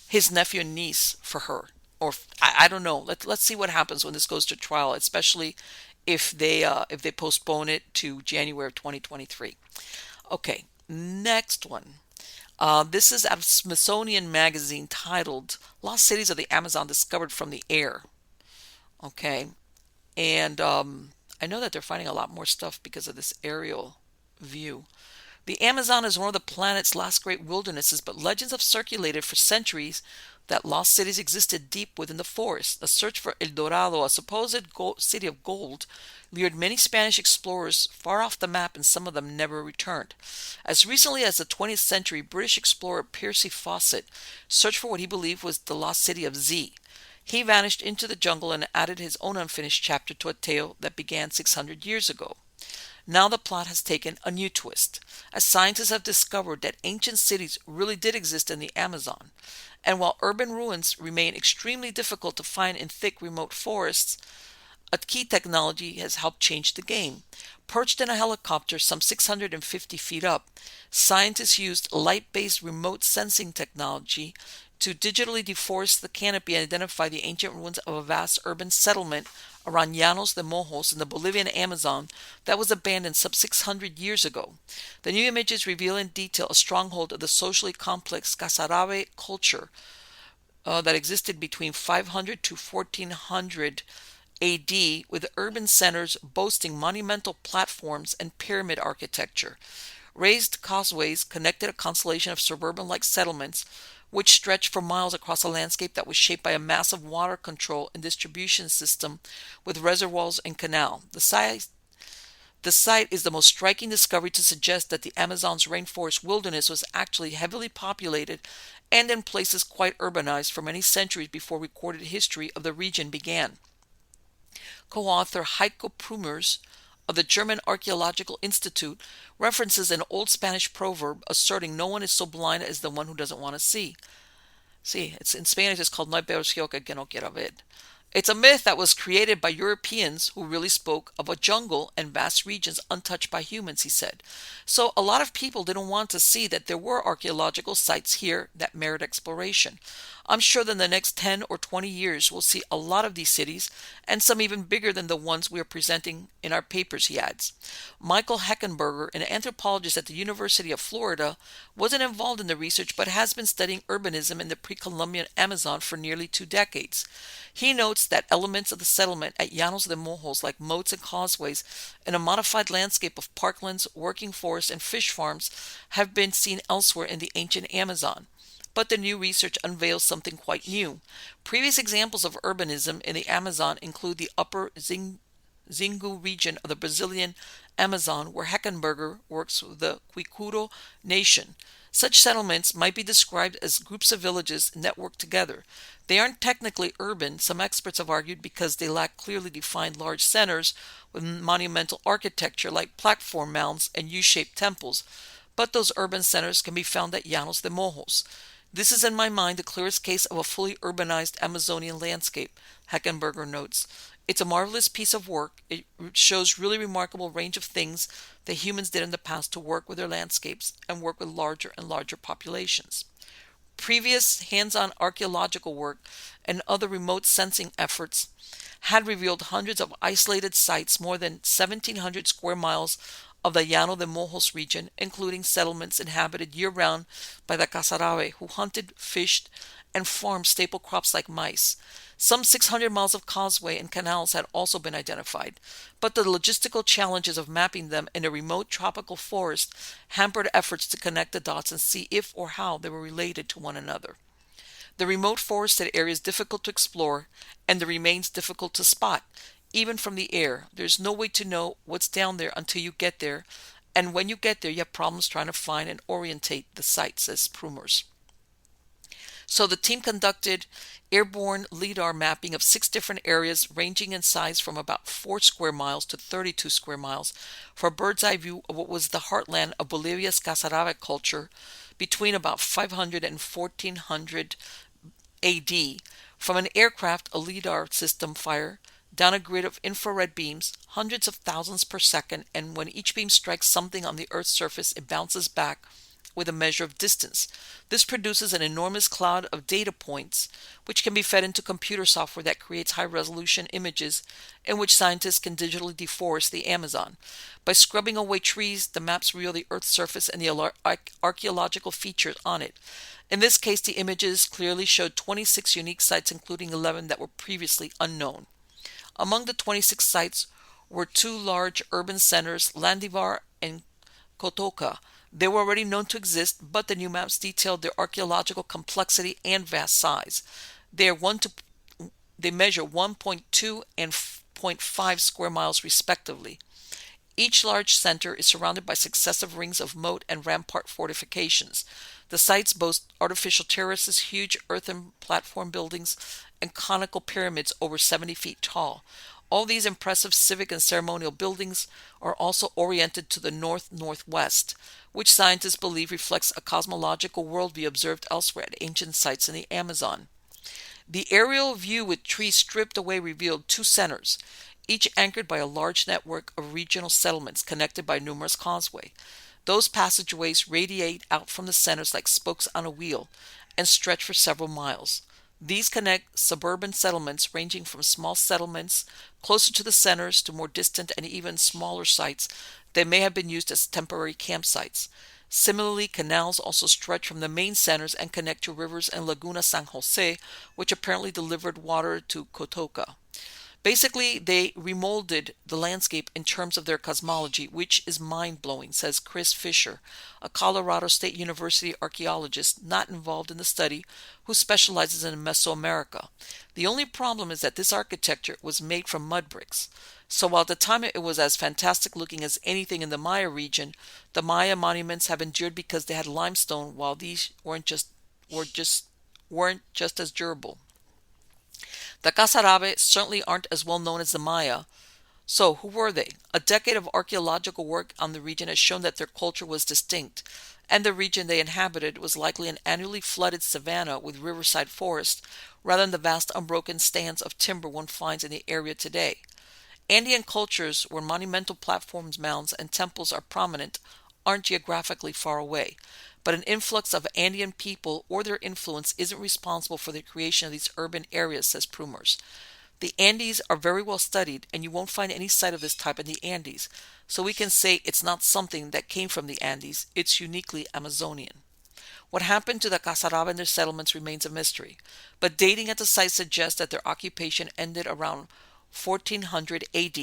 his nephew and niece for her. Or I don't know. Let's see what happens when this goes to trial, especially if they postpone it to January of 2023. Okay, next one. This is out of Smithsonian magazine titled "Lost Cities of the Amazon Discovered from the Air." Okay, and I know that they're finding a lot more stuff because of this aerial view. The Amazon is one of the planet's last great wildernesses, but legends have circulated for centuries that lost cities existed deep within the forest. The search for El Dorado, a supposed city of gold, lured many Spanish explorers far off the map, and some of them never returned. As recently as the 20th century, British explorer Percy Fawcett searched for what he believed was the lost city of Z. He vanished into the jungle and added his own unfinished chapter to a tale that began 600 years ago. Now the plot has taken a new twist, as scientists have discovered that ancient cities really did exist in the Amazon. And while urban ruins remain extremely difficult to find in thick, remote forests, a key technology has helped change the game. Perched in a helicopter some 650 feet up, scientists used light-based remote sensing technology to digitally deforest the canopy and identify the ancient ruins of a vast urban settlement around Llanos de Mojos in the Bolivian Amazon that was abandoned some 600 years ago. The new images reveal in detail a stronghold of the socially complex Casarabe culture that existed between 500 to 1400 AD, with urban centers boasting monumental platforms and pyramid architecture. Raised causeways connected a constellation of suburban-like settlements which stretched for miles across a landscape that was shaped by a massive water control and distribution system with reservoirs and canal. The site is the most striking discovery to suggest that the Amazon's rainforest wilderness was actually heavily populated and in places quite urbanized for many centuries before recorded history of the region began. Co-author Heiko Prumers of the German Archaeological Institute references an old Spanish proverb asserting no one is so blind as the one who doesn't want to see. See, it's in Spanish it's called No hay peor ciego que no quiera ver. It's a myth that was created by Europeans who really spoke of a jungle and vast regions untouched by humans, he said. So a lot of people didn't want to see that there were archaeological sites here that merit exploration. I'm sure that in the next 10 or 20 years we'll see a lot of these cities, and some even bigger than the ones we are presenting in our papers, he adds. Michael Heckenberger, an anthropologist at the University of Florida, wasn't involved in the research but has been studying urbanism in the pre-Columbian Amazon for nearly 2 decades. He notes that elements of the settlement at Llanos de Mojos, like moats and causeways, and a modified landscape of parklands, working forests, and fish farms, have been seen elsewhere in the ancient Amazon. But the new research unveils something quite new. Previous examples of urbanism in the Amazon include the upper Xingu region of the Brazilian Amazon, where Heckenberger works with the Quichuro nation. Such settlements might be described as groups of villages networked together. They aren't technically urban, some experts have argued, because they lack clearly defined large centers with monumental architecture like platform mounds and U-shaped temples. But those urban centers can be found at Llanos de Mojos. This is in my mind the clearest case of a fully urbanized Amazonian landscape, Heckenberger notes. It's a marvelous piece of work. It shows really remarkable range of things that humans did in the past to work with their landscapes and work with larger and larger populations. Previous hands-on archaeological work and other remote sensing efforts had revealed hundreds of isolated sites, more than 1,700 square miles of the Llano de Mojos region, including settlements inhabited year-round by the Casarabe, who hunted, fished, and farm staple crops like mice. Some 600 miles of causeway and canals had also been identified, but the logistical challenges of mapping them in a remote tropical forest hampered efforts to connect the dots and see if or how they were related to one another. The remote forested area is difficult to explore, and the remains difficult to spot, even from the air. There's no way to know what's down there until you get there, and when you get there, you have problems trying to find and orientate the site, says Prumers. So the team conducted airborne LIDAR mapping of 6 different areas ranging in size from about 4 square miles to 32 square miles for a bird's eye view of what was the heartland of Bolivia's Casarabe culture between about 500 and 1400 AD. From an aircraft, a LIDAR system fire down a grid of infrared beams, hundreds of thousands per second, and when each beam strikes something on the Earth's surface, it bounces back with a measure of distance. This produces an enormous cloud of data points, which can be fed into computer software that creates high-resolution images in which scientists can digitally deforest the Amazon. By scrubbing away trees, the maps reveal the Earth's surface and the archaeological features on it. In this case, the images clearly showed 26 unique sites, including 11 that were previously unknown. Among the 26 sites were 2 large urban centers, Landivar and Kotoka. They were already known to exist, but the new maps detailed their archaeological complexity and vast size. They measure 1.2 and 0.5 square miles respectively. Each large center is surrounded by successive rings of moat and rampart fortifications. The sites boast artificial terraces, huge earthen platform buildings, and conical pyramids over 70 feet tall. All these impressive civic and ceremonial buildings are also oriented to the north-northwest, which scientists believe reflects a cosmological worldview observed elsewhere at ancient sites in the Amazon. The aerial view with trees stripped away revealed 2 centers, each anchored by a large network of regional settlements connected by numerous causeways. Those passageways radiate out from the centers like spokes on a wheel and stretch for several miles. These connect suburban settlements ranging from small settlements closer to the centers to more distant and even smaller sites that may have been used as temporary campsites. Similarly, canals also stretch from the main centers and connect to rivers and Laguna San Jose, which apparently delivered water to Kotoka. Basically, they remolded the landscape in terms of their cosmology, which is mind-blowing, says Chris Fisher, a Colorado State University archaeologist not involved in the study who specializes in Mesoamerica. The only problem is that this architecture was made from mud bricks. So while at the time it was as fantastic looking as anything in the Maya region, the Maya monuments have endured because they had limestone, while these weren't just as durable. The Casarabe certainly aren't as well known as the Maya. So, who were they? A decade of archaeological work on the region has shown that their culture was distinct, and the region they inhabited was likely an annually flooded savanna with riverside forest, rather than the vast unbroken stands of timber one finds in the area today. Andean cultures, where monumental platforms, mounds, and temples are prominent, aren't geographically far away. But an influx of Andean people or their influence isn't responsible for the creation of these urban areas, says Prumers. The Andes are very well studied, and you won't find any site of this type in the Andes, so we can say it's not something that came from the Andes, it's uniquely Amazonian. What happened to the Casarabe and their settlements remains a mystery, but dating at the site suggests that their occupation ended around 1400 AD,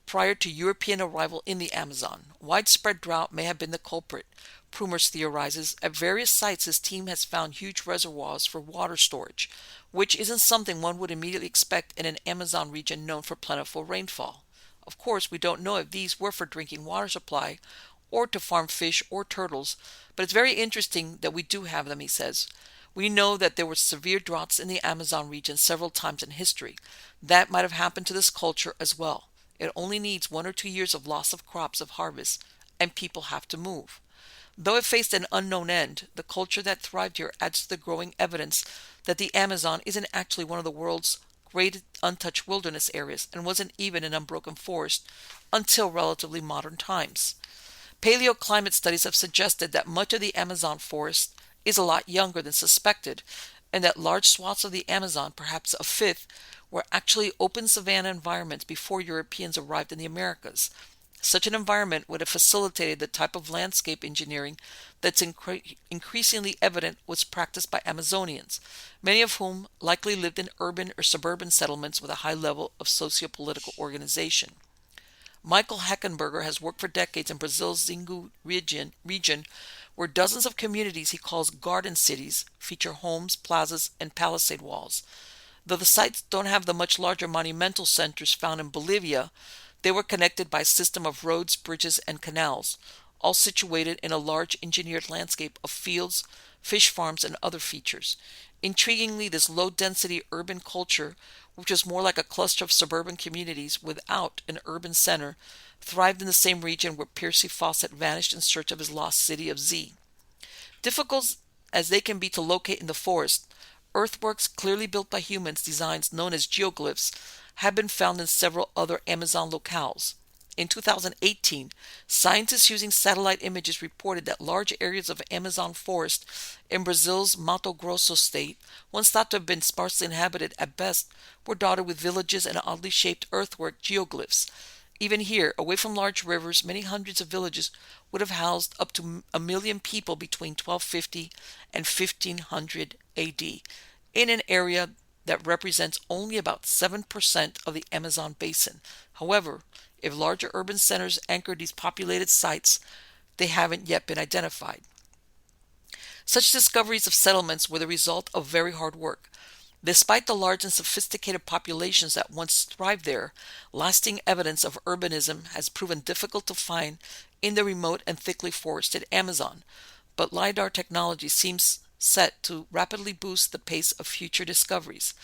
prior to European arrival in the Amazon. Widespread drought may have been the culprit. Prumers theorizes, at various sites his team has found huge reservoirs for water storage, which isn't something one would immediately expect in an Amazon region known for plentiful rainfall. Of course, we don't know if these were for drinking water supply or to farm fish or turtles, but it's very interesting that we do have them, he says. We know that there were severe droughts in the Amazon region several times in history. That might have happened to this culture as well. It only needs 1 or 2 years of loss of crops of harvest, and people have to move. Though it faced an unknown end, the culture that thrived here adds to the growing evidence that the Amazon isn't actually one of the world's great untouched wilderness areas and wasn't even an unbroken forest until relatively modern times. Paleoclimate studies have suggested that much of the Amazon forest is a lot younger than suspected, and that large swaths of the Amazon, perhaps a fifth, were actually open savanna environments before Europeans arrived in the Americas. Such an environment would have facilitated the type of landscape engineering that's increasingly evident was practiced by Amazonians, many of whom likely lived in urban or suburban settlements with a high level of socio-political organization. Michael Heckenberger has worked for decades in Brazil's Xingu region, where dozens of communities he calls garden cities feature homes, plazas, and palisade walls. Though the sites don't have the much larger monumental centers found in Bolivia, they were connected by a system of roads, bridges, and canals, all situated in a large engineered landscape of fields, fish farms, and other features. Intriguingly, this low-density urban culture, which was more like a cluster of suburban communities without an urban center, thrived in the same region where Percy Fawcett vanished in search of his lost city of Z. Difficult as they can be to locate in the forest, earthworks clearly built by humans, designs known as geoglyphs, have been found in several other Amazon locales. In 2018, scientists using satellite images reported that large areas of Amazon forest in Brazil's Mato Grosso state, once thought to have been sparsely inhabited at best, were dotted with villages and oddly shaped earthwork geoglyphs. Even here, away from large rivers, many hundreds of villages would have housed up to 1 million people between 1250 and 1500 AD, in an area that represents only about 7% of the Amazon basin. However, if larger urban centers anchor these populated sites, they haven't yet been identified. Such discoveries of settlements were the result of very hard work. Despite the large and sophisticated populations that once thrived there, lasting evidence of urbanism has proven difficult to find in the remote and thickly forested Amazon. But LiDAR technology seems set to rapidly boost the pace of future discoveries.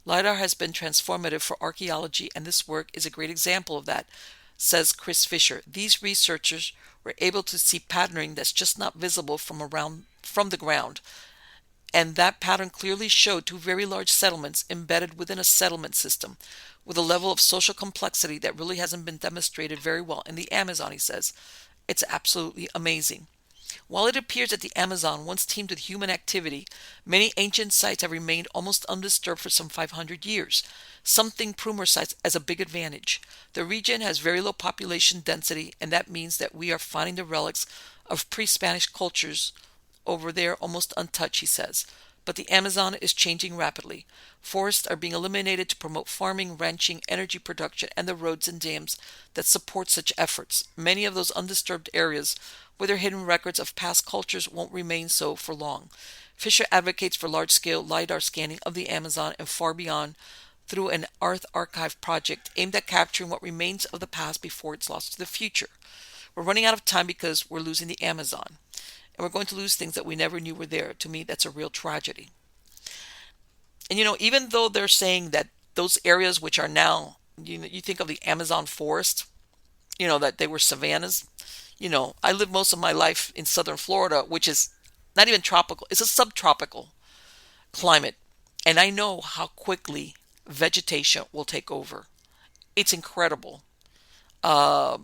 LiDAR has been transformative for archaeology, and this work is a great example of that, says Chris Fisher. These researchers were able to see patterning that's just not visible from the ground, and that pattern clearly showed two very large settlements embedded within a settlement system, with a level of social complexity that really hasn't been demonstrated very well in the Amazon, he says. It's absolutely amazing. While it appears that the Amazon once teemed with human activity, many ancient sites have remained almost undisturbed for some 500 years, something Prumer cites as a big advantage. The region has very low population density, and that means that we are finding the relics of pre-Spanish cultures over there almost untouched, he says. But the Amazon is changing rapidly. Forests are being eliminated to promote farming, ranching, energy production, and the roads and dams that support such efforts. Many of those undisturbed areas with their hidden records of past cultures won't remain so for long. Fisher advocates for large-scale LiDAR scanning of the Amazon and far beyond through an Earth Archive project aimed at capturing what remains of the past before it's lost to the future. We're running out of time because we're losing the Amazon. And we're going to lose things that we never knew were there. To me, that's a real tragedy. And even though they're saying that those areas which are now, you think of the Amazon forest, that they were savannas. I lived most of my life in southern Florida, which is not even tropical. It's a subtropical climate. And I know how quickly vegetation will take over. It's incredible how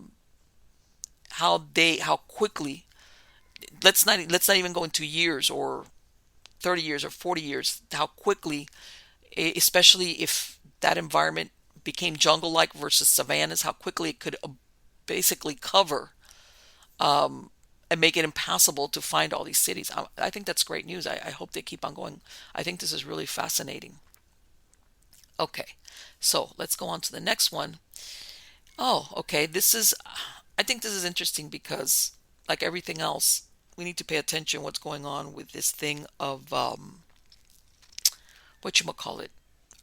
quickly. Let's not even go into years or 30 years or 40 years, how quickly, especially if that environment became jungle-like versus savannas, how quickly it could basically cover and make it impossible to find all these cities. I think that's great news. I hope they keep on going. I think this is really fascinating. Okay, so let's go on to the next one. Oh, okay, I think this is interesting because, like everything else, we need to pay attention what's going on with this thing of whatchamacallit,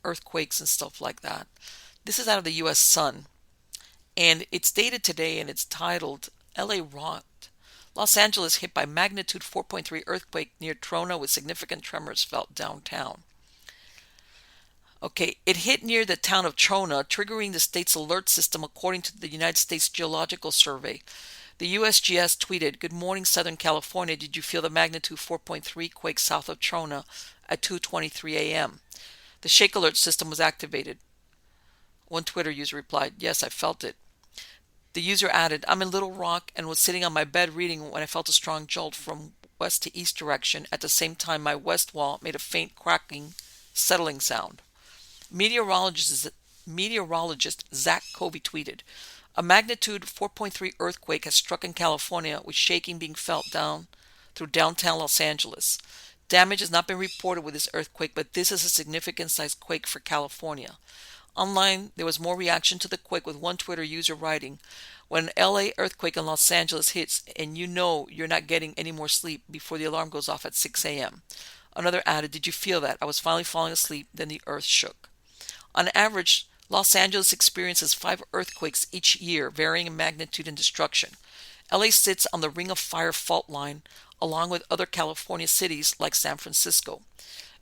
earthquakes and stuff like that. This is out of the U.S. Sun, and it's dated today, and it's titled L.A. Rocked. Los Angeles hit by magnitude 4.3 earthquake near Trona with significant tremors felt downtown. Okay, it hit near the town of Trona, triggering the state's alert system according to the United States Geological Survey. The USGS tweeted, "Good morning, Southern California. Did you feel the magnitude 4.3 quake south of Trona at 2:23 a.m.?" The shake alert system was activated. One Twitter user replied, "Yes, I felt it." The user added, "I'm in Little Rock and was sitting on my bed reading when I felt a strong jolt from west to east direction. At the same time, my west wall made a faint cracking, settling sound." Meteorologists meteorologist Zach Colby tweeted, "A magnitude 4.3 earthquake has struck in California, with shaking being felt down through downtown Los Angeles. Damage has not been reported with this earthquake, but this is a significant sized quake for California." Online, there was more reaction to the quake, with one Twitter user writing, "When an LA earthquake in Los Angeles hits and you know you're not getting any more sleep before the alarm goes off at 6 a.m." Another added, "Did you feel that? I was finally falling asleep, then the earth shook." On average, Los Angeles experiences 5 earthquakes each year, varying in magnitude and destruction. LA sits on the Ring of Fire fault line, along with other California cities like San Francisco.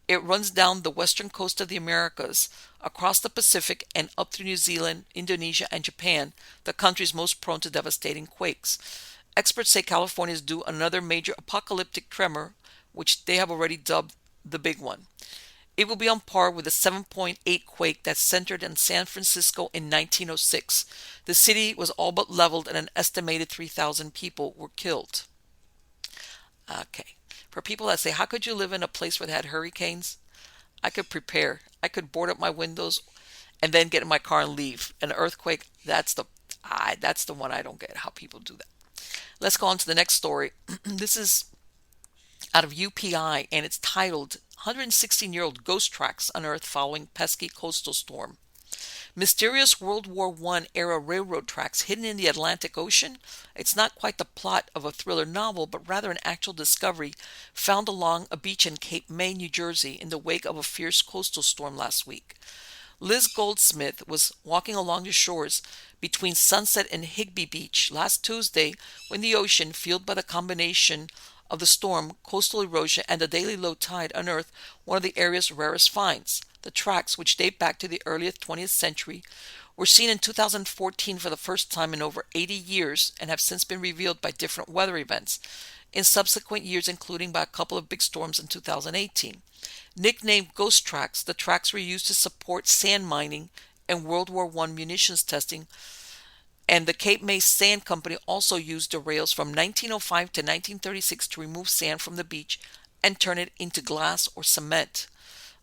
It runs down the western coast of the Americas, across the Pacific, and up through New Zealand, Indonesia, and Japan, the countries most prone to devastating quakes. Experts say California is due another major apocalyptic tremor, which they have already dubbed the big one. It will be on par with the 7.8 quake that centered in San Francisco in 1906. The city was all but leveled and an estimated 3,000 people were killed. Okay. For people that say, how could you live in a place where they had hurricanes? I could prepare. I could board up my windows and then get in my car and leave. An earthquake, that's the one I don't get, how people do that. Let's go on to the next story. This is out of UPI, and it's titled 116-Year-Old Ghost Tracks Unearthed Following Pesky Coastal Storm. Mysterious World War I era railroad tracks hidden in the Atlantic Ocean? It's not quite the plot of a thriller novel, but rather an actual discovery found along a beach in Cape May, New Jersey, in the wake of a fierce coastal storm last week. Liz Goldsmith was walking along the shores between Sunset and Higby Beach last Tuesday when the ocean, fueled by the combination of the storm, coastal erosion, and the daily low tide, unearthed one of the area's rarest finds. The tracks, which date back to the early 20th century, were seen in 2014 for the first time in over 80 years and have since been revealed by different weather events in subsequent years, including by a couple of big storms in 2018. Nicknamed Ghost Tracks, the tracks were used to support sand mining and World War I munitions testing, and the Cape May Sand Company also used the rails from 1905 to 1936 to remove sand from the beach and turn it into glass or cement.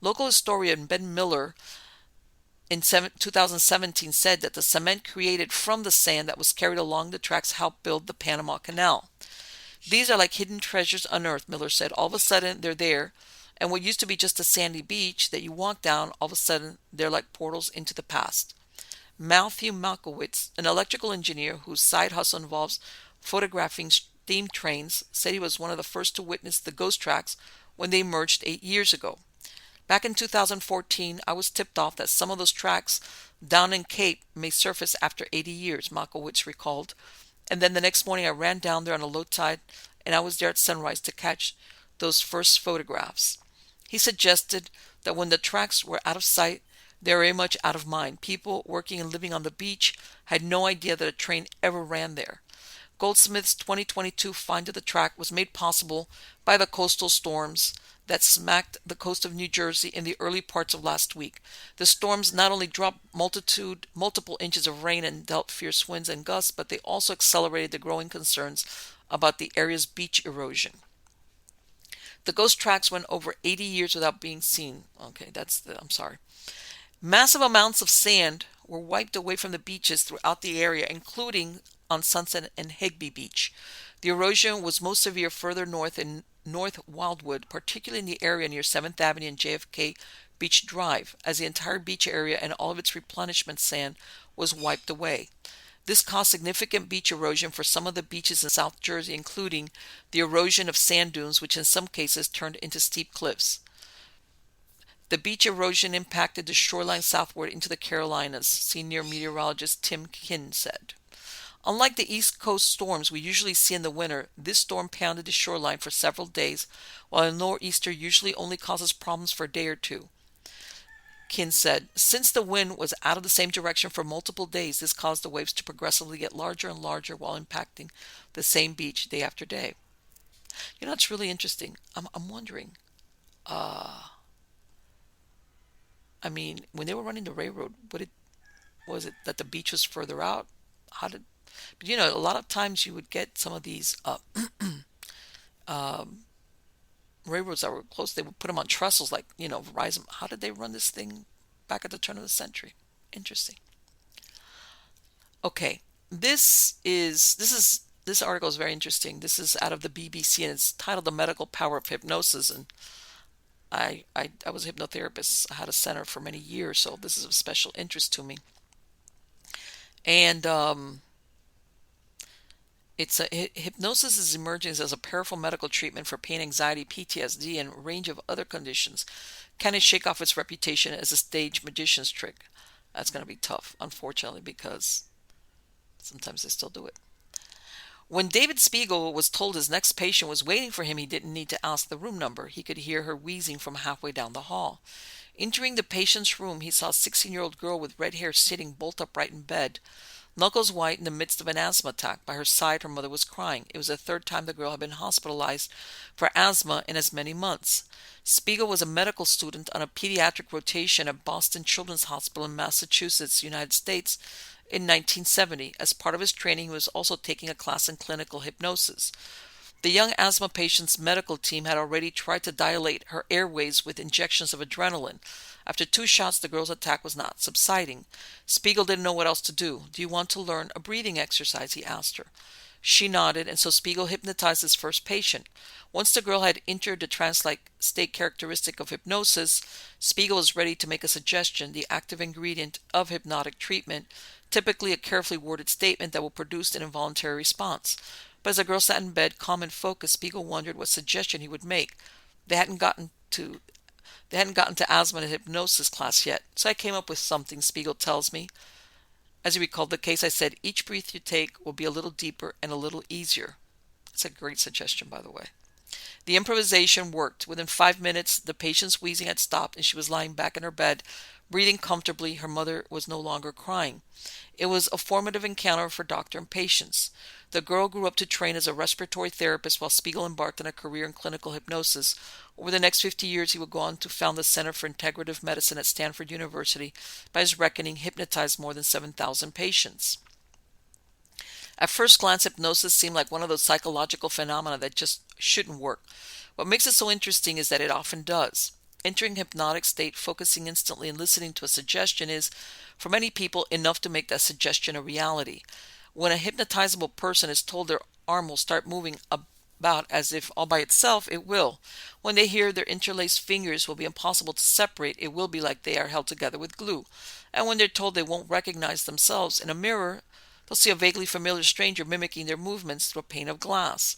Local historian Ben Miller in 2017 said that the cement created from the sand that was carried along the tracks helped build the Panama Canal. "These are like hidden treasures unearthed," Miller said. "All of a sudden, they're there, and what used to be just a sandy beach that you walk down, all of a sudden, they're like portals into the past." Matthew Malkowitz, an electrical engineer whose side hustle involves photographing steam trains, said he was one of the first to witness the ghost tracks when they emerged 8 years ago. "Back in 2014, I was tipped off that some of those tracks down in Cape may surface after 80 years, Malkowitz recalled. "And then the next morning I ran down there on a low tide, and I was there at sunrise to catch those first photographs." He suggested that when the tracks were out of sight, they were very much out of mind. People working and living on the beach had no idea that a train ever ran there. Goldsmith's 2022 find of the track was made possible by the coastal storms that smacked the coast of New Jersey in the early parts of last week. The storms not only dropped multiple inches of rain and dealt fierce winds and gusts, but they also accelerated the growing concerns about the area's beach erosion. The ghost tracks went over 80 years without being seen. Okay, I'm sorry. Massive amounts of sand were wiped away from the beaches throughout the area, including on Sunset and Higby Beach. The erosion was most severe further north in North Wildwood, particularly in the area near 7th Avenue and JFK Beach Drive, as the entire beach area and all of its replenishment sand was wiped away. This caused significant beach erosion for some of the beaches in South Jersey, including the erosion of sand dunes, which in some cases turned into steep cliffs. The beach erosion impacted the shoreline southward into the Carolinas, senior meteorologist Tim Kinn said. Unlike the East Coast storms we usually see in the winter, this storm pounded the shoreline for several days, while a nor'easter usually only causes problems for a day or two. Kinn said, "Since the wind was out of the same direction for multiple days, this caused the waves to progressively get larger and larger while impacting the same beach day after day." You know, it's really interesting. I'm wondering, when they were running the railroad, was it that the beach was further out? But a lot of times you would get some of these railroads that were close. They would put them on trestles, like Verizon. How did they run this thing back at the turn of the century? Interesting. Okay. This article is very interesting. This is out of the BBC and it's titled "The Medical Power of Hypnosis." And I was a hypnotherapist. I had a center for many years, so this is of special interest to me. And hypnosis is emerging as a powerful medical treatment for pain, anxiety, PTSD, and a range of other conditions. Can it shake off its reputation as a stage magician's trick? That's going to be tough, unfortunately, because sometimes they still do it. When David Spiegel was told his next patient was waiting for him, he didn't need to ask the room number. He could hear her wheezing from halfway down the hall. Entering the patient's room, he saw a 16-year-old girl with red hair sitting bolt upright in bed, knuckles white in the midst of an asthma attack. By her side, her mother was crying. It was the third time the girl had been hospitalized for asthma in as many months. Spiegel was a medical student on a pediatric rotation at Boston Children's Hospital in Massachusetts, United States, in 1970. As part of his training, he was also taking a class in clinical hypnosis. The young asthma patient's medical team had already tried to dilate her airways with injections of adrenaline. After 2 shots, the girl's attack was not subsiding. Spiegel didn't know what else to do. "Do you want to learn a breathing exercise?" he asked her. She nodded, and so Spiegel hypnotized his first patient. Once the girl had entered the trance-like state characteristic of hypnosis, Spiegel was ready to make a suggestion, the active ingredient of hypnotic treatment, typically a carefully worded statement that will produce an involuntary response. But as the girl sat in bed, calm and focused, Spiegel wondered what suggestion he would make. They hadn't gotten to asthma and hypnosis class yet, so I came up with something, Spiegel tells me. As he recalled the case, I said, "Each breath you take will be a little deeper and a little easier." It's a great suggestion, by the way. The improvisation worked. Within 5 minutes, the patient's wheezing had stopped and she was lying back in her bed, breathing comfortably. Her mother was no longer crying. It was a formative encounter for doctor and patients. The girl grew up to train as a respiratory therapist while Spiegel embarked on a career in clinical hypnosis. Over the next 50 years, he would go on to found the Center for Integrative Medicine at Stanford University. By his reckoning, hypnotized more than 7,000 patients. At first glance, hypnosis seemed like one of those psychological phenomena that just shouldn't work. What makes it so interesting is that it often does. Entering hypnotic state, focusing instantly, and listening to a suggestion is, for many people, enough to make that suggestion a reality. When a hypnotizable person is told their arm will start moving about as if all by itself, it will. When they hear their interlaced fingers will be impossible to separate, it will be like they are held together with glue. And when they're told they won't recognize themselves in a mirror, they'll see a vaguely familiar stranger mimicking their movements through a pane of glass.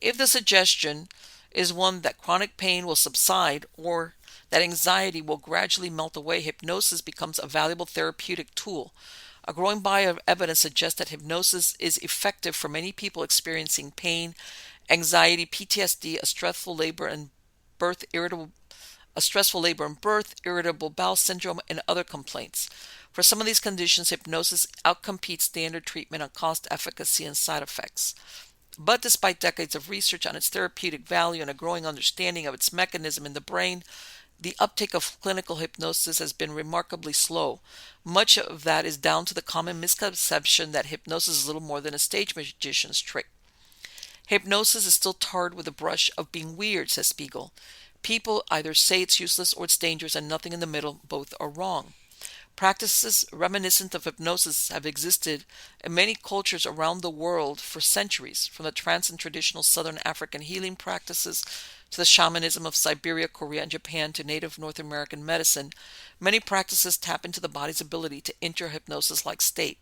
If the suggestion is one that chronic pain will subside or that anxiety will gradually melt away, hypnosis becomes a valuable therapeutic tool. A growing body of evidence suggests that hypnosis is effective for many people experiencing pain, anxiety, PTSD, a stressful labor and birth, irritable bowel syndrome, and other complaints. For some of these conditions, hypnosis outcompetes standard treatment on cost, efficacy, and side effects. But despite decades of research on its therapeutic value and a growing understanding of its mechanism in the brain, the uptake of clinical hypnosis has been remarkably slow. Much of that is down to the common misconception that hypnosis is little more than a stage magician's trick. Hypnosis is still tarred with the brush of being weird, says Spiegel. People either say it's useless or it's dangerous and nothing in the middle. Both are wrong. Practices reminiscent of hypnosis have existed in many cultures around the world for centuries, from the trance and traditional southern African healing practices to the shamanism of Siberia, Korea, and Japan to native North American medicine. Many practices tap into the body's ability to enter a hypnosis-like state.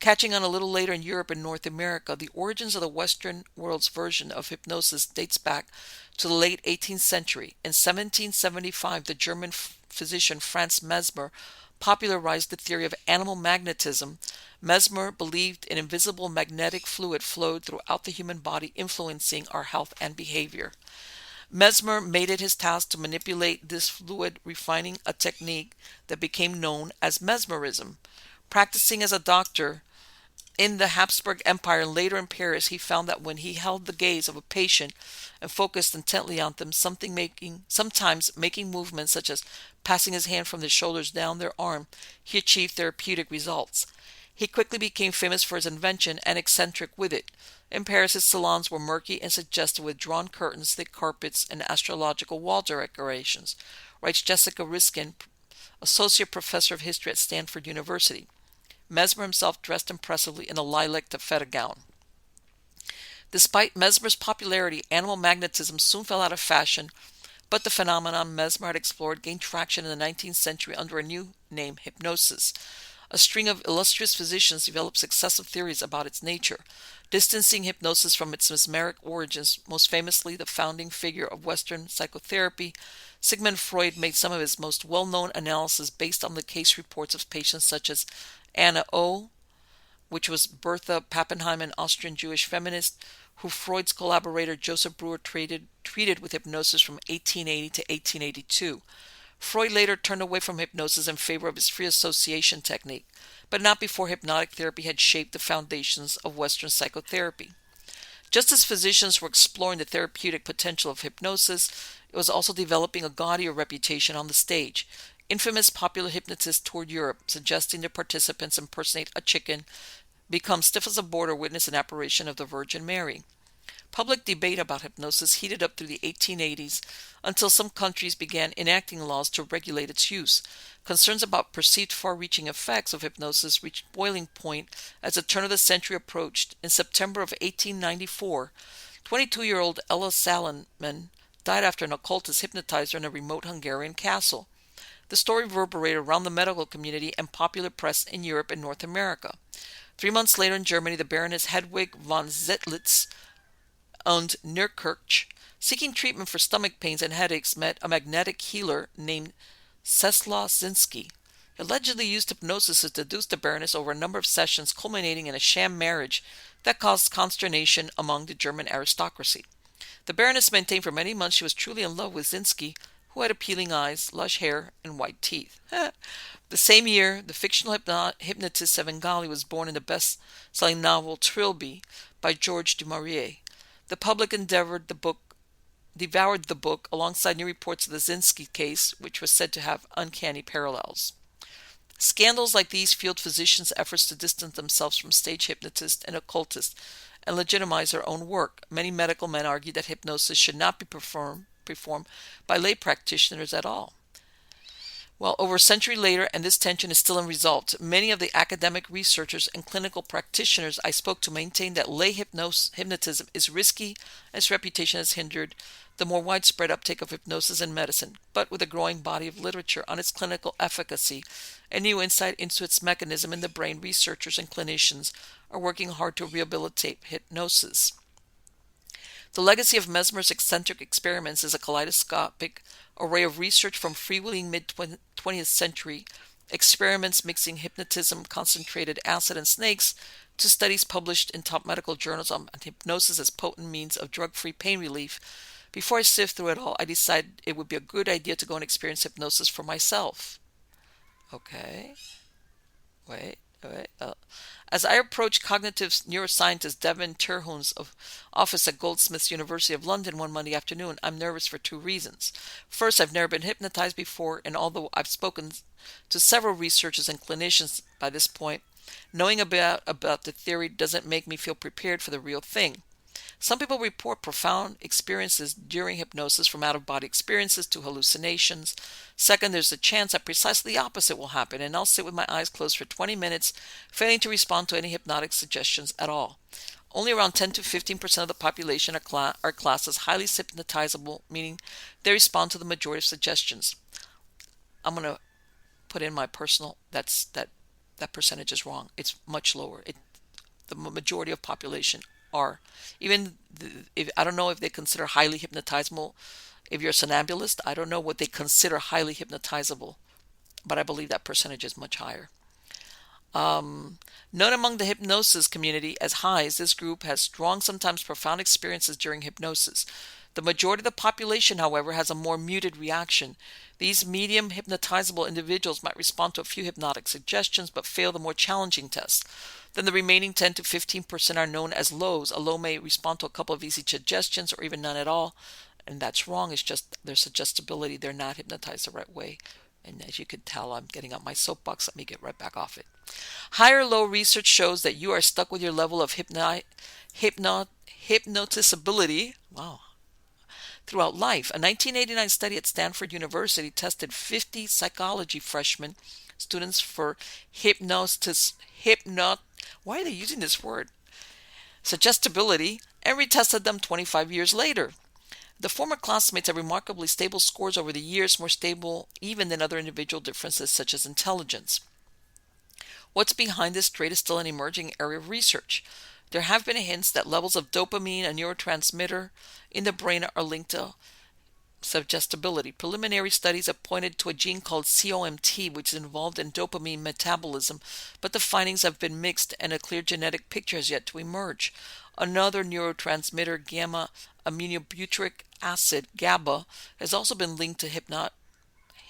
Catching on a little later in Europe and North America, the origins of the Western world's version of hypnosis dates back to the late 18th century. In 1775, the German physician Franz Mesmer popularized the theory of animal magnetism. Mesmer believed an invisible magnetic fluid flowed throughout the human body, influencing our health and behavior. Mesmer made it his task to manipulate this fluid, refining a technique that became known as mesmerism. Practicing as a doctor in the Habsburg Empire and later in Paris, he found that when he held the gaze of a patient and focused intently on them, sometimes making movements such as passing his hand from their shoulders down their arm, he achieved therapeutic results. He quickly became famous for his invention and eccentric with it. In Paris, his salons were murky and suggestive with drawn curtains, thick carpets, and astrological wall decorations. Writes Jessica Riskin, associate professor of history at Stanford University. Mesmer himself dressed impressively in a lilac taffeta gown. Despite Mesmer's popularity, animal magnetism soon fell out of fashion, but the phenomenon Mesmer had explored gained traction in the 19th century under a new name, hypnosis. A string of illustrious physicians developed successive theories about its nature, distancing hypnosis from its mesmeric origins. Most famously, the founding figure of Western psychotherapy, Sigmund Freud, made some of his most well-known analysis based on the case reports of patients such as Anna O., which was Bertha Pappenheim, an Austrian Jewish feminist, who Freud's collaborator Joseph Breuer treated with hypnosis from 1880 to 1882. Freud later turned away from hypnosis in favor of his free association technique, but not before hypnotic therapy had shaped the foundations of Western psychotherapy. Just as physicians were exploring the therapeutic potential of hypnosis, it was also developing a gaudier reputation on the stage. Infamous popular hypnotists toured Europe, suggesting their participants impersonate a chicken, become stiff as a board, or witness an apparition of the Virgin Mary. Public debate about hypnosis heated up through the 1880s until some countries began enacting laws to regulate its use. Concerns about perceived far-reaching effects of hypnosis reached boiling point as the turn of the century approached. In September of 1894, 22-year-old Ella Salomon died after an occultist hypnotized her in a remote Hungarian castle. The story reverberated around the medical community and popular press in Europe and North America. 3 months later in Germany, the Baroness Hedwig von Zetlitz owned Neukirch, seeking treatment for stomach pains and headaches, met a magnetic healer named Czeslaw Zinski. He allegedly used hypnosis to seduce the Baroness over a number of sessions, culminating in a sham marriage that caused consternation among the German aristocracy. The Baroness maintained for many months she was truly in love with Zinski, who had appealing eyes, lush hair, and white teeth. The same year, the fictional hypnotist Svengali was born in the best-selling novel Trilby by George du Maurier. The public devoured the book alongside new reports of the Zinski case, which was said to have uncanny parallels. Scandals like these fueled physicians' efforts to distance themselves from stage hypnotists and occultists and legitimize their own work. Many medical men argued that hypnosis should not be performed by lay practitioners at all. Well, over a century later, and this tension is still unresolved, many of the academic researchers and clinical practitioners I spoke to maintain that lay hypnotism is risky and its reputation has hindered the more widespread uptake of hypnosis in medicine. But with a growing body of literature on its clinical efficacy and new insight into its mechanism in the brain, researchers and clinicians are working hard to rehabilitate hypnosis. The legacy of Mesmer's eccentric experiments is a kaleidoscopic array of research from freewheeling mid-20th century experiments mixing hypnotism, concentrated acid, and snakes to studies published in top medical journals on hypnosis as potent means of drug-free pain relief. Before I sift through it all, I decided it would be a good idea to go and experience hypnosis for myself. Okay. Wait. As I approached cognitive neuroscientist Devin Terhune's office at Goldsmiths University of London one Monday afternoon, I'm nervous for two reasons. First, I've never been hypnotized before, and although I've spoken to several researchers and clinicians by this point, knowing about the theory doesn't make me feel prepared for the real thing. Some people report profound experiences during hypnosis, from out-of-body experiences to hallucinations. Second, there's a chance that precisely the opposite will happen, and I'll sit with my eyes closed for 20 minutes, failing to respond to any hypnotic suggestions at all. Only around 10 to 15% of the population are classed as highly hypnotizable, meaning they respond to the majority of suggestions. I'm going to put in my personal, that percentage is wrong. It's much lower. The majority of population are. If I don't know if they consider highly hypnotizable. If you're a somnambulist, I don't know what they consider highly hypnotizable, but I believe that percentage is much higher. Known among the hypnosis community as highs, this group has strong, sometimes profound experiences during hypnosis. The majority of the population, however, has a more muted reaction. These medium hypnotizable individuals might respond to a few hypnotic suggestions but fail the more challenging tests. Then the remaining 10 to 15% are known as lows. A low may respond to a couple of easy suggestions or even none at all, and that's wrong. It's just their suggestibility. They're not hypnotized the right way. And as you can tell, I'm getting up my soapbox. Let me get right back off it. Higher low research shows that you are stuck with your level of hypnotizability. Wow. throughout life. A 1989 study at Stanford University tested 50 psychology freshmen students for why are they using this word? Suggestibility, and retested them 25 years later. The former classmates had remarkably stable scores over the years, more stable even than other individual differences such as intelligence. What's behind this trait is still an emerging area of research. There have been hints that levels of dopamine, a neurotransmitter in the brain, are linked to suggestibility. Preliminary studies have pointed to a gene called COMT, which is involved in dopamine metabolism, but the findings have been mixed and a clear genetic picture has yet to emerge. Another neurotransmitter, gamma aminobutyric acid, GABA, has also been linked to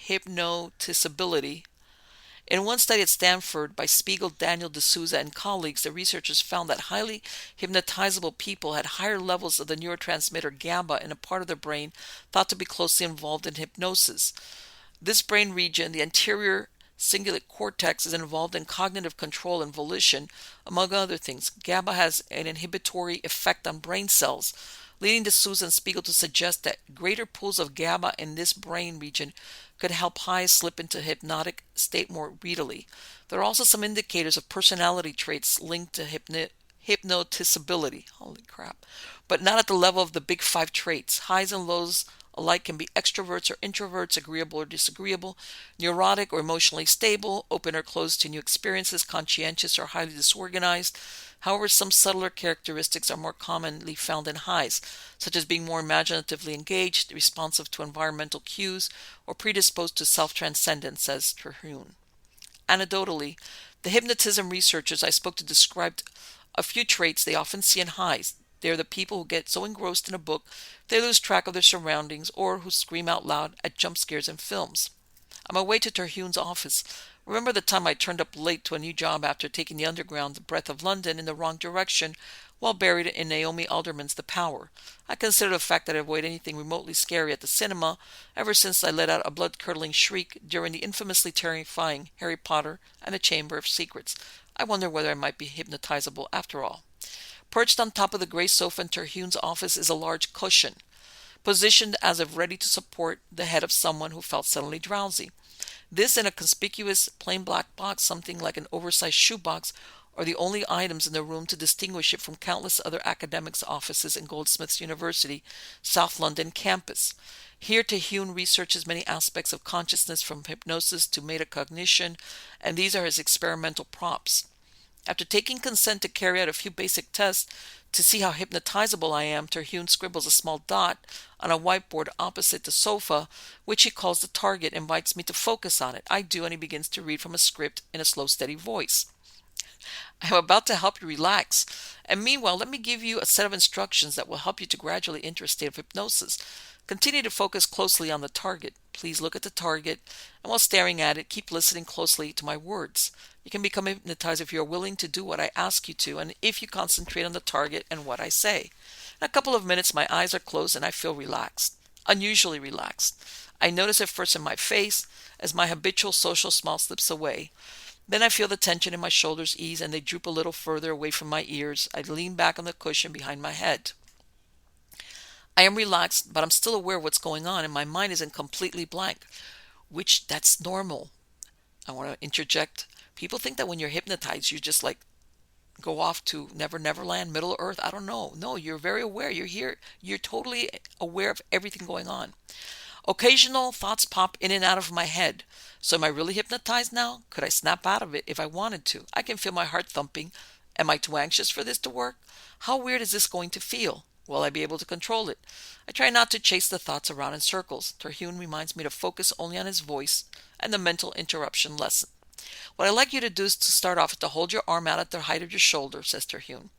hypnotisability. In one study at Stanford by Spiegel, Daniel D'Souza, and colleagues, the researchers found that highly hypnotizable people had higher levels of the neurotransmitter GABA in a part of the brain thought to be closely involved in hypnosis. This brain region, the anterior cingulate cortex, is involved in cognitive control and volition, among other things. GABA has an inhibitory effect on brain cells, leading D'Souza and Spiegel to suggest that greater pools of GABA in this brain region could help highs slip into hypnotic state more readily. There are also some indicators of personality traits linked to hypnotisability. Holy crap. But not at the level of the big five traits. Highs and lows alike can be extroverts or introverts, agreeable or disagreeable, neurotic or emotionally stable, open or closed to new experiences, conscientious or highly disorganized. However, some subtler characteristics are more commonly found in highs, such as being more imaginatively engaged, responsive to environmental cues, or predisposed to self-transcendence, says Terhune. Anecdotally, the hypnotism researchers I spoke to described a few traits they often see in highs. They're the people who get so engrossed in a book they lose track of their surroundings, or who scream out loud at jump scares in films. On my way to Terhune's office, remember the time I turned up late to a new job after taking the underground The Breath of London in the wrong direction while buried in Naomi Alderman's The Power. I consider the fact that I avoid anything remotely scary at the cinema ever since I let out a blood-curdling shriek during the infamously terrifying Harry Potter and the Chamber of Secrets. I wonder whether I might be hypnotizable after all. Perched on top of the gray sofa in Terhune's office is a large cushion, positioned as if ready to support the head of someone who felt suddenly drowsy. This and a conspicuous plain black box, something like an oversized shoebox, are the only items in the room to distinguish it from countless other academics' offices in Goldsmiths University, South London campus. Here, Terhune researches many aspects of consciousness from hypnosis to metacognition, and these are his experimental props. After taking consent to carry out a few basic tests to see how hypnotizable I am, Terhune scribbles a small dot on a whiteboard opposite the sofa, which he calls the target, and invites me to focus on it. I do, and he begins to read from a script in a slow, steady voice. I am about to help you relax, and meanwhile, let me give you a set of instructions that will help you to gradually enter a state of hypnosis. Continue to focus closely on the target. Please look at the target, and while staring at it, keep listening closely to my words. You can become hypnotized if you are willing to do what I ask you to, and if you concentrate on the target and what I say. In a couple of minutes, my eyes are closed and I feel relaxed, unusually relaxed. I notice it first in my face as my habitual social smile slips away. Then I feel the tension in my shoulders ease and they droop a little further away from my ears. I lean back on the cushion behind my head. I am relaxed, but I'm still aware of what's going on, and my mind isn't completely blank, which that's normal. I want to interject. People think that when you're hypnotized, you just like go off to Neverland, Middle Earth. I don't know. No, you're very aware. You're here. You're totally aware of everything going on. Occasional thoughts pop in and out of my head. So am I really hypnotized now? Could I snap out of it if I wanted to? I can feel my heart thumping. Am I too anxious for this to work? How weird is this going to feel? Will I be able to control it? I try not to chase the thoughts around in circles. Terhune reminds me to focus only on his voice and the mental interruption lesson. What I'd like you to do is to start off to hold your arm out at the height of your shoulder, says Terhune.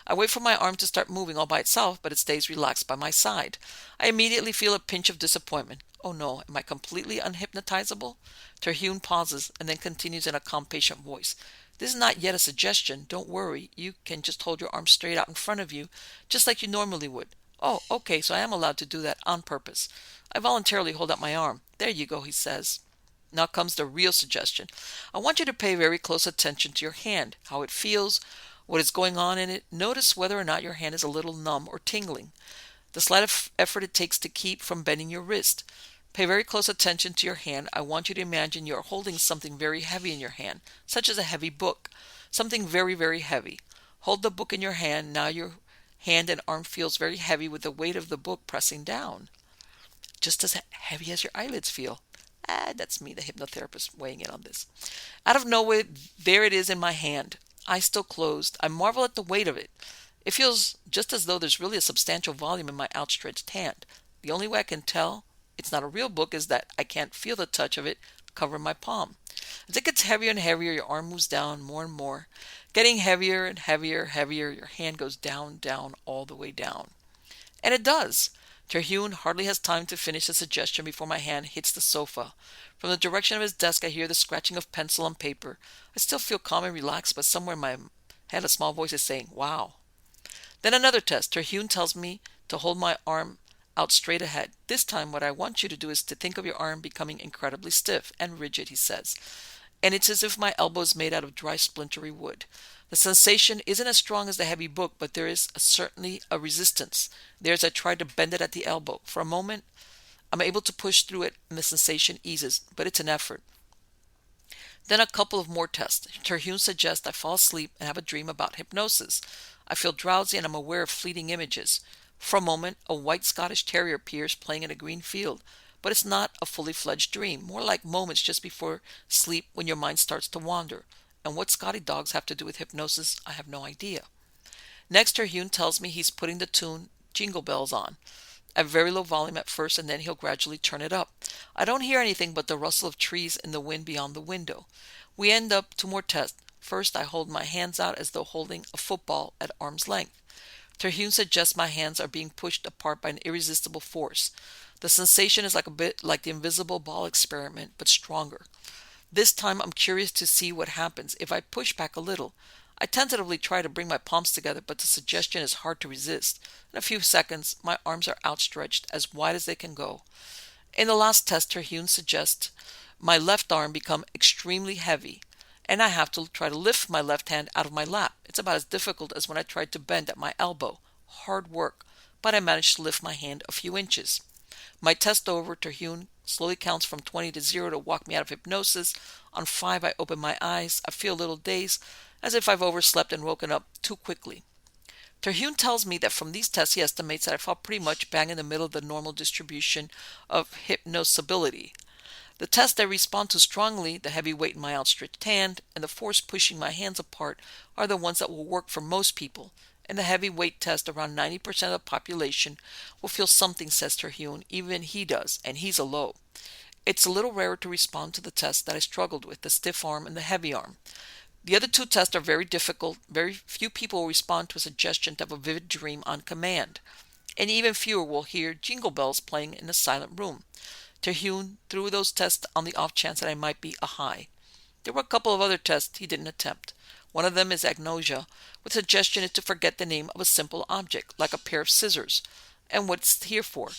I wait for my arm to start moving all by itself, but it stays relaxed by my side. I immediately feel a pinch of disappointment. Oh no, am I completely unhypnotizable? Terhune pauses and then continues in a calm, patient voice. This is not yet a suggestion. Don't worry. You can just hold your arm straight out in front of you, just like you normally would. Oh, okay, so I am allowed to do that on purpose. I voluntarily hold out my arm. There you go, he says. Now comes the real suggestion. I want you to pay very close attention to your hand, how it feels, what is going on in it. Notice whether or not your hand is a little numb or tingling. the slight effort it takes to keep from bending your wrist. Pay very close attention to your hand. I want you to imagine you are holding something very heavy in your hand, such as a heavy book. Something very, very heavy. Hold the book in your hand. Now your hand and arm feels very heavy with the weight of the book pressing down. Just as heavy as your eyelids feel. That's me, the hypnotherapist, weighing in on this. Out of nowhere, there it is in my hand. Eyes still closed. I marvel at the weight of it. It feels just as though there's really a substantial volume in my outstretched hand. The only way I can tell it's not a real book is that I can't feel the touch of it covering my palm. As it gets heavier and heavier, your arm moves down more and more. Getting heavier and heavier, heavier, your hand goes down, down, all the way down. And it does. Terhune hardly has time to finish the suggestion before my hand hits the sofa. From the direction of his desk, I hear the scratching of pencil on paper. I still feel calm and relaxed, but somewhere in my head a small voice is saying, wow. Then another test. Terhune tells me to hold my arm out straight ahead. This time, what I want you to do is to think of your arm becoming incredibly stiff and rigid, he says. And it's as if my elbow is made out of dry, splintery wood. The sensation isn't as strong as the heavy book, but there is certainly a resistance. There as I try to bend it at the elbow. For a moment, I'm able to push through it, and the sensation eases, but it's an effort. Then a couple of more tests. Terhune suggests I fall asleep and have a dream about hypnosis. I feel drowsy and I'm aware of fleeting images. For a moment, a white Scottish terrier appears playing in a green field, but it's not a fully fledged dream, more like moments just before sleep when your mind starts to wander. And what Scotty dogs have to do with hypnosis, I have no idea. Next, Terhune tells me he's putting the tune Jingle Bells on, at very low volume at first, and then he'll gradually turn it up. I don't hear anything but the rustle of trees in the wind beyond the window. We end up 2 more tests. First, I hold my hands out as though holding a football at arm's length. Terhune suggests my hands are being pushed apart by an irresistible force. The sensation is a bit like the invisible ball experiment, but stronger. This time I'm curious to see what happens if I push back a little. I tentatively try to bring my palms together, but the suggestion is hard to resist. In a few seconds, my arms are outstretched as wide as they can go. In the last test, Terhune suggests my left arm become extremely heavy, and I have to try to lift my left hand out of my lap. It's about as difficult as when I tried to bend at my elbow. Hard work, but I managed to lift my hand a few inches. My test over, Terhune slowly counts from 20 to 0 to walk me out of hypnosis. On 5, I open my eyes. I feel a little dazed, as if I've overslept and woken up too quickly. Terhune tells me that from these tests he estimates that I fall pretty much bang in the middle of the normal distribution of hypnosability. The tests I respond to strongly, the heavy weight in my outstretched hand and the force pushing my hands apart, are the ones that will work for most people. In the heavy weight test, around 90% of the population will feel something, says Terhune. Even he does, and he's a low. It's a little rarer to respond to the test that I struggled with, the stiff arm and the heavy arm. The other 2 tests are very difficult. Very few people will respond to a suggestion to have a vivid dream on command. And even fewer will hear jingle bells playing in a silent room. Terhune threw those tests on the off chance that I might be a high. There were a couple of other tests he didn't attempt. One of them is agnosia, with suggestion is to forget the name of a simple object, like a pair of scissors, and what it's here for.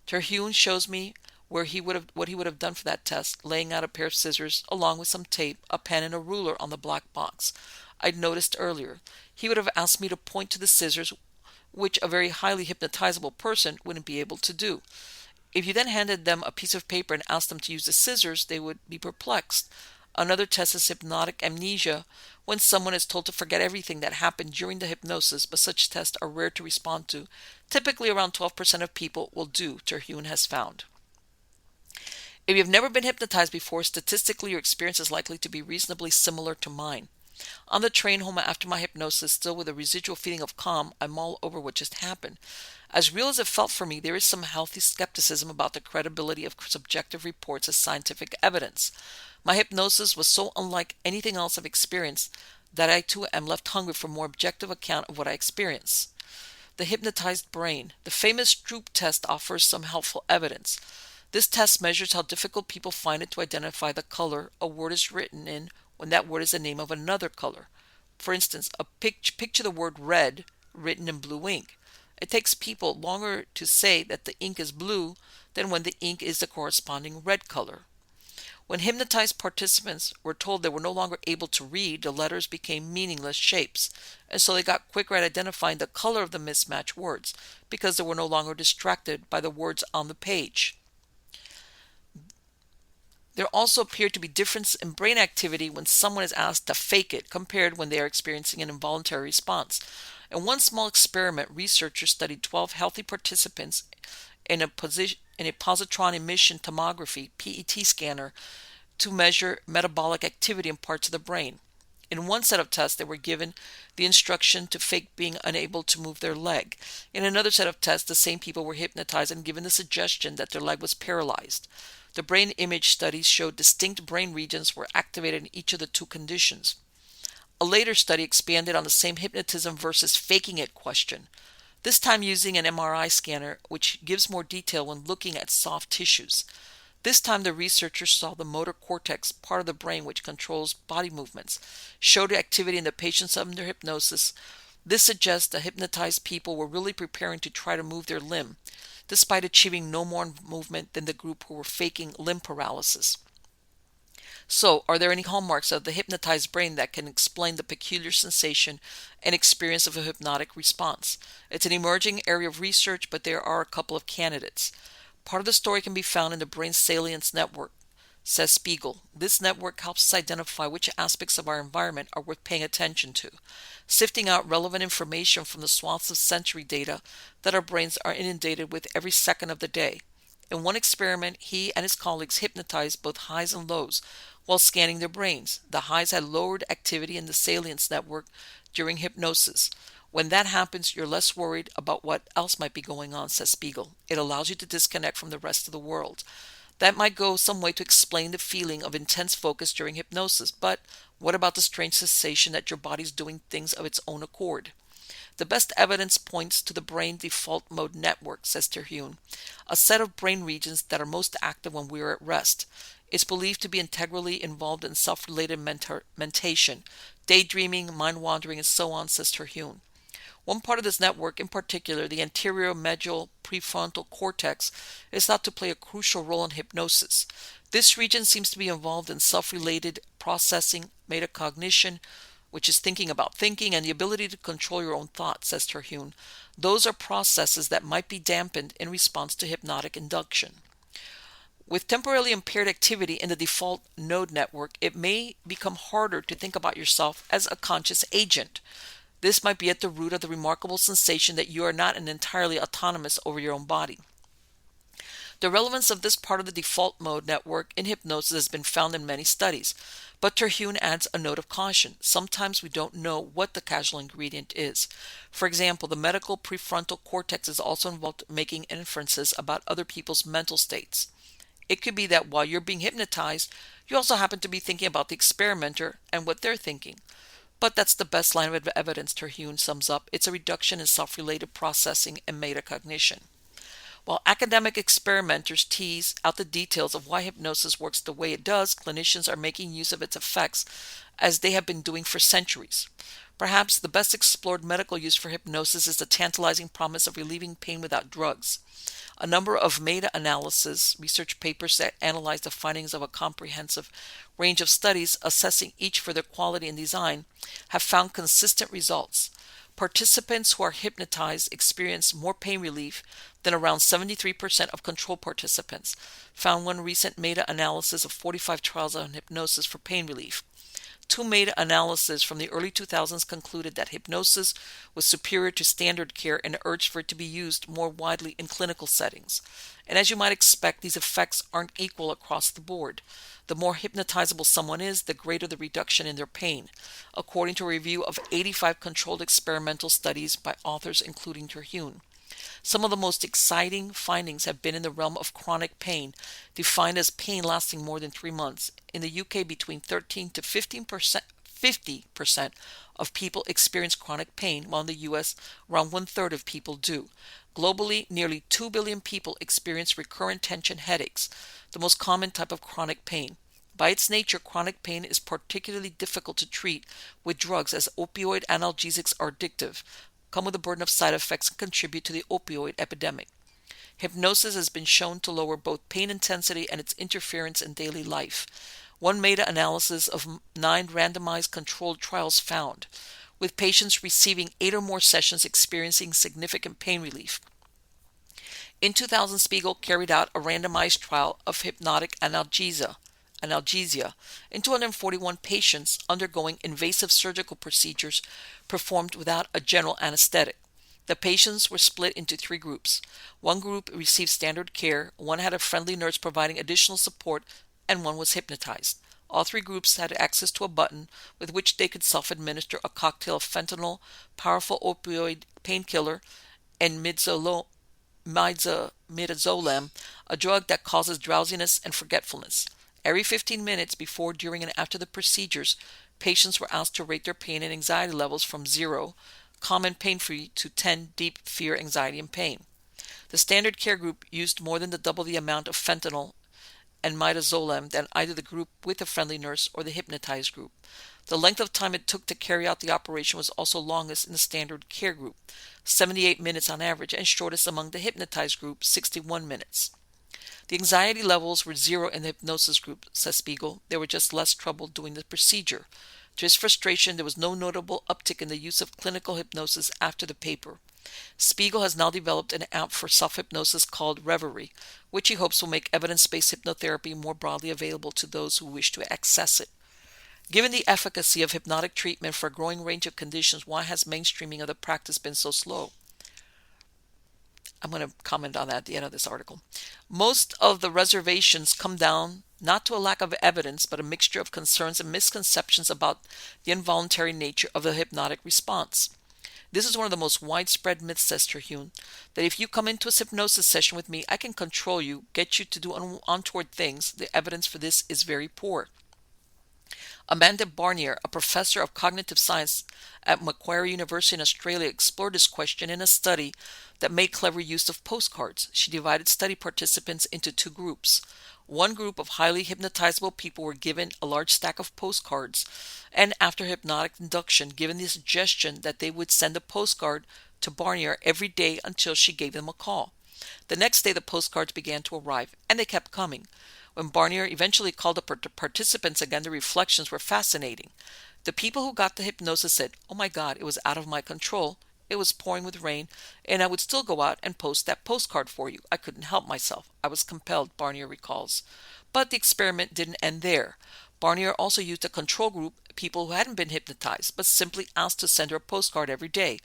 Terhune shows me what he would have done for that test, laying out a pair of scissors along with some tape, a pen, and a ruler on the black box I'd noticed earlier. He would have asked me to point to the scissors, which a very highly hypnotizable person wouldn't be able to do. If you then handed them a piece of paper and asked them to use the scissors, they would be perplexed. Another test is hypnotic amnesia, when someone is told to forget everything that happened during the hypnosis, but such tests are rare to respond to. Typically around 12% of people will do, Terhune has found. If you've never been hypnotized before, statistically your experience is likely to be reasonably similar to mine. On the train home after my hypnosis, still with a residual feeling of calm, I mull over what just happened. As real as it felt for me, there is some healthy skepticism about the credibility of subjective reports as scientific evidence. My hypnosis was so unlike anything else I've experienced that I too am left hungry for a more objective account of what I experienced. The hypnotized brain. The famous Stroop test offers some helpful evidence. This test measures how difficult people find it to identify the color a word is written in when that word is the name of another color. For instance, picture the word red written in blue ink. It takes people longer to say that the ink is blue than when the ink is the corresponding red color. When hypnotized participants were told they were no longer able to read, the letters became meaningless shapes, and so they got quicker at identifying the color of the mismatched words because they were no longer distracted by the words on the page. There also appear to be differences in brain activity when someone is asked to fake it compared when they are experiencing an involuntary response. In one small experiment, researchers studied 12 healthy participants in a positron emission tomography (PET) scanner to measure metabolic activity in parts of the brain. In one set of tests, they were given the instruction to fake being unable to move their leg. In another set of tests, the same people were hypnotized and given the suggestion that their leg was paralyzed. The brain image studies showed distinct brain regions were activated in each of the two conditions. A later study expanded on the same hypnotism versus faking it question, this time using an MRI scanner, which gives more detail when looking at soft tissues. This time the researchers saw the motor cortex, part of the brain which controls body movements, showed activity in the patients under hypnosis. This suggests the hypnotized people were really preparing to try to move their limb, despite achieving no more movement than the group who were faking limb paralysis. So, are there any hallmarks of the hypnotized brain that can explain the peculiar sensation and experience of a hypnotic response? It's an emerging area of research, but there are a couple of candidates. Part of the story can be found in the brain salience network, says Spiegel. This network helps us identify which aspects of our environment are worth paying attention to, sifting out relevant information from the swaths of sensory data that our brains are inundated with every second of the day. In one experiment, he and his colleagues hypnotized both highs and lows while scanning their brains. The highs had lowered activity in the salience network during hypnosis. When that happens, you're less worried about what else might be going on, says Spiegel. It allows you to disconnect from the rest of the world. That might go some way to explain the feeling of intense focus during hypnosis, but what about the strange sensation that your body's doing things of its own accord? The best evidence points to the brain default mode network, says Terhune, a set of brain regions that are most active when we are at rest. It's believed to be integrally involved in self-related mentation, daydreaming, mind-wandering, and so on, says Terhune. One part of this network, in particular, the anterior medial prefrontal cortex, is thought to play a crucial role in hypnosis. This region seems to be involved in self-related processing, metacognition, which is thinking about thinking, and the ability to control your own thoughts, says Terhune. Those are processes that might be dampened in response to hypnotic induction. With temporarily impaired activity in the default node network, it may become harder to think about yourself as a conscious agent. This might be at the root of the remarkable sensation that you are not entirely autonomous over your own body. The relevance of this part of the default mode network in hypnosis has been found in many studies, but Terhune adds a note of caution. Sometimes we don't know what the causal ingredient is. For example, the medial prefrontal cortex is also involved in making inferences about other people's mental states. It could be that while you're being hypnotized, you also happen to be thinking about the experimenter and what they're thinking. But that's the best line of evidence, Terhune sums up. It's a reduction in self-related processing and metacognition. While academic experimenters tease out the details of why hypnosis works the way it does, clinicians are making use of its effects as they have been doing for centuries. Perhaps the best explored medical use for hypnosis is the tantalizing promise of relieving pain without drugs. A number of meta-analysis research papers that analyze the findings of a comprehensive range of studies assessing each for their quality and design have found consistent results. Participants who are hypnotized experience more pain relief than around 73% of control participants, found one recent meta-analysis of 45 trials on hypnosis for pain relief. Two meta-analyses from the early 2000s concluded that hypnosis was superior to standard care and urged for it to be used more widely in clinical settings. And as you might expect, these effects aren't equal across the board. The more hypnotizable someone is, the greater the reduction in their pain, according to a review of 85 controlled experimental studies by authors including Terhune. Some of the most exciting findings have been in the realm of chronic pain, defined as pain lasting more than 3 months. In the UK, between 13 to 50% of people experience chronic pain, while in the US, around one-third of people do. Globally, nearly 2 billion people experience recurrent tension headaches, the most common type of chronic pain. By its nature, chronic pain is particularly difficult to treat with drugs, as opioid analgesics are addictive, come with a burden of side effects, and contribute to the opioid epidemic. Hypnosis has been shown to lower both pain intensity and its interference in daily life. One meta-analysis of 9 randomized controlled trials found, with patients receiving 8 or more sessions experiencing significant pain relief. In 2000, Spiegel carried out a randomized trial of hypnotic analgesia in 241 patients undergoing invasive surgical procedures performed without a general anesthetic. The patients were split into 3 groups. One group received standard care, one had a friendly nurse providing additional support, and one was hypnotized. All 3 groups had access to a button with which they could self-administer a cocktail of fentanyl, powerful opioid painkiller, and midazolam, a drug that causes drowsiness and forgetfulness. Every 15 minutes before, during, and after the procedures, patients were asked to rate their pain and anxiety levels from 0, calm and pain-free, to 10, deep fear, anxiety, and pain. The standard care group used more than double the amount of fentanyl and midazolam than either the group with a friendly nurse or the hypnotized group. The length of time it took to carry out the operation was also longest in the standard care group, 78 minutes on average, and shortest among the hypnotized group, 61 minutes. The anxiety levels were 0 in the hypnosis group, says Spiegel. They were just less trouble doing the procedure. To his frustration, there was no notable uptick in the use of clinical hypnosis after the paper. Spiegel has now developed an app for self-hypnosis called Robbery, which he hopes will make evidence-based hypnotherapy more broadly available to those who wish to access it. Given the efficacy of hypnotic treatment for a growing range of conditions, why has mainstreaming of the practice been so slow? I'm going to comment on that at the end of this article. Most of the reservations come down not to a lack of evidence, but a mixture of concerns and misconceptions about the involuntary nature of the hypnotic response. This is one of the most widespread myths, says Terhune, that if you come into a hypnosis session with me, I can control you, get you to do untoward things. The evidence for this is very poor. Amanda Barnier, a professor of cognitive science at Macquarie University in Australia, explored this question in a study that made clever use of postcards. She divided study participants into 2 groups. One group of highly hypnotizable people were given a large stack of postcards, and after hypnotic induction, given the suggestion that they would send a postcard to Barnier every day until she gave them a call. The next day, the postcards began to arrive, and they kept coming. When Barnier eventually called up the participants again, the reflections were fascinating. The people who got the hypnosis said, "Oh my God, it was out of my control. It was pouring with rain, and I would still go out and post that postcard for you. I couldn't help myself. I was compelled," Barnier recalls. But the experiment didn't end there. Barnier also used a control group, people who hadn't been hypnotized, but simply asked to send her a postcard every day.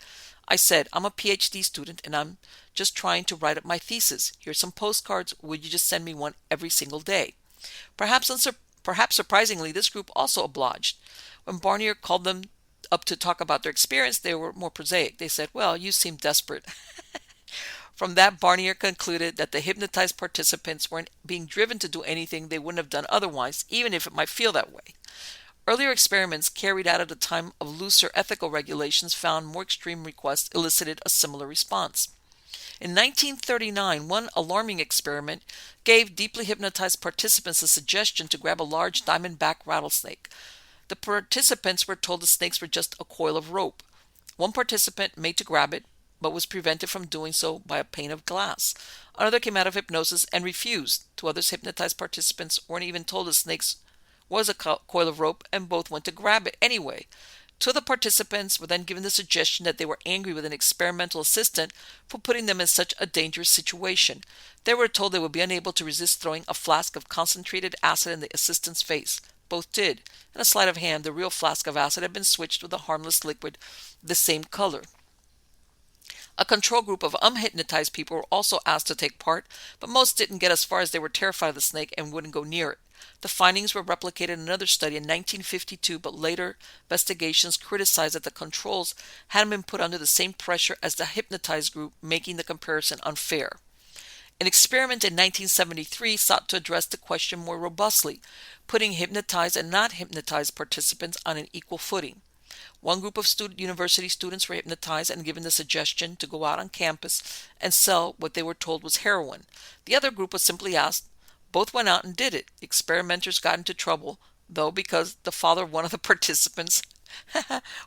I said, "I'm a PhD student, and I'm just trying to write up my thesis. Here's some postcards. Would you just send me one every single day?" Perhaps surprisingly, this group also obliged. When Barnier called them up to talk about their experience, they were more prosaic. They said, "Well, you seem desperate." From that, Barnier concluded that the hypnotized participants weren't being driven to do anything they wouldn't have done otherwise, even if it might feel that way. Earlier experiments carried out at a time of looser ethical regulations found more extreme requests elicited a similar response. In 1939, one alarming experiment gave deeply hypnotized participants a suggestion to grab a large diamondback rattlesnake. The participants were told the snakes were just a coil of rope. One participant made to grab it, but was prevented from doing so by a pane of glass. Another came out of hypnosis and refused. 2 others hypnotized participants weren't even told the snakes was a coil of rope, and both went to grab it anyway. 2 of the participants were then given the suggestion that they were angry with an experimental assistant for putting them in such a dangerous situation. They were told they would be unable to resist throwing a flask of concentrated acid in the assistant's face. Both did. In a sleight of hand, the real flask of acid had been switched with a harmless liquid the same color. A control group of unhypnotized people were also asked to take part, but most didn't get as far as they were terrified of the snake and wouldn't go near it. The findings were replicated in another study in 1952, but later investigations criticized that the controls hadn't been put under the same pressure as the hypnotized group, making the comparison unfair. An experiment in 1973 sought to address the question more robustly, putting hypnotized and not hypnotized participants on an equal footing. One group of university students were hypnotized and given the suggestion to go out on campus and sell what they were told was heroin. The other group was simply asked. Both went out and did it. The experimenters got into trouble, though, because the father of one of the participants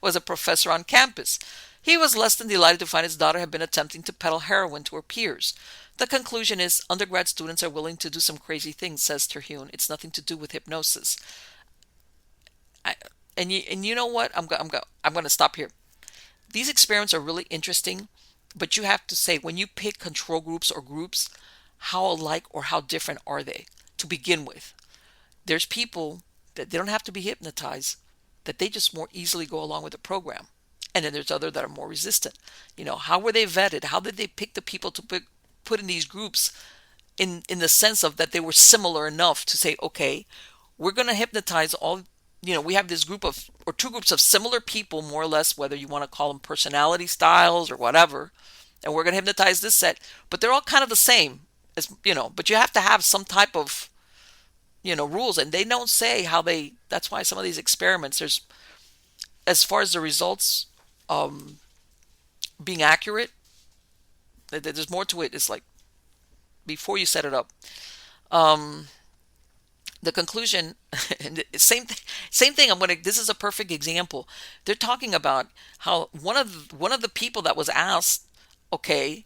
was a professor on campus. He was less than delighted to find his daughter had been attempting to peddle heroin to her peers. The conclusion is undergrad students are willing to do some crazy things, says Terhune. It's nothing to do with hypnosis. I, and you know what? I'm going to stop here. These experiments are really interesting, but you have to say when you pick control groups or groups, how alike or how different are they to begin with? There's people that they don't have to be hypnotized, that they just more easily go along with the program. And then there's other that are more resistant. How were they vetted? How did they pick the people to put in these groups in the sense of that they were similar enough to say, okay, we're going to hypnotize all, we have this group of, or two groups of similar people, more or less, whether you want to call them personality styles or whatever, and we're going to hypnotize this set, but they're all kind of the same, but you have to have some type of, rules, and they don't say how that's why some of these experiments, as far as the results being accurate, there's more to it. It's like, before you set it up. The conclusion, same thing. This is a perfect example. They're talking about how one of the people that was asked, okay,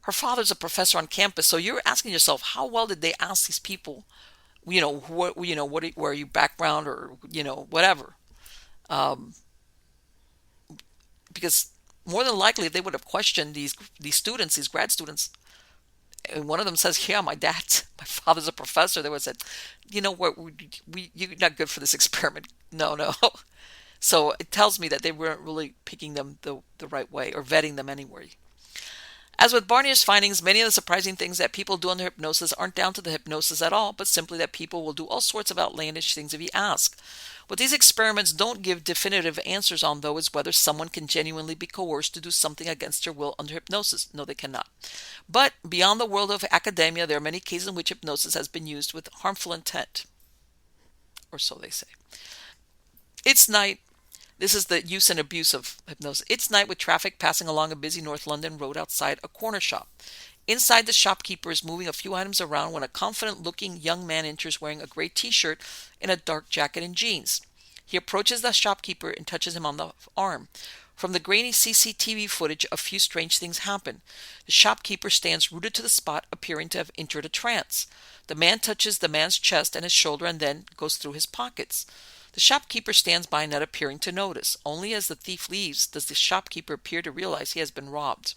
her father's a professor on campus. So you're asking yourself, how well did they ask these people? Where are your background, or whatever. Because more than likely they would have questioned these students, these grad students. And one of them says, "Yeah, my father's a professor." They would have said, "You know what? You're not good for this experiment." No, no. So it tells me that they weren't really picking them the right way, or vetting them anyway. As with Barnier's findings, many of the surprising things that people do under hypnosis aren't down to the hypnosis at all, but simply that people will do all sorts of outlandish things if you ask. What these experiments don't give definitive answers on, though, is whether someone can genuinely be coerced to do something against their will under hypnosis. No, they cannot. But beyond the world of academia, there are many cases in which hypnosis has been used with harmful intent. Or so they say. It's night. This is the use and abuse of hypnosis. It's night with traffic passing along a busy North London road outside a corner shop. Inside, the shopkeeper is moving a few items around when a confident-looking young man enters wearing a gray t-shirt and a dark jacket and jeans. He approaches the shopkeeper and touches him on the arm. From the grainy CCTV footage, a few strange things happen. The shopkeeper stands rooted to the spot, appearing to have entered a trance. The man touches the man's chest and his shoulder and then goes through his pockets. The shopkeeper stands by, not appearing to notice. Only as the thief leaves does the shopkeeper appear to realize he has been robbed.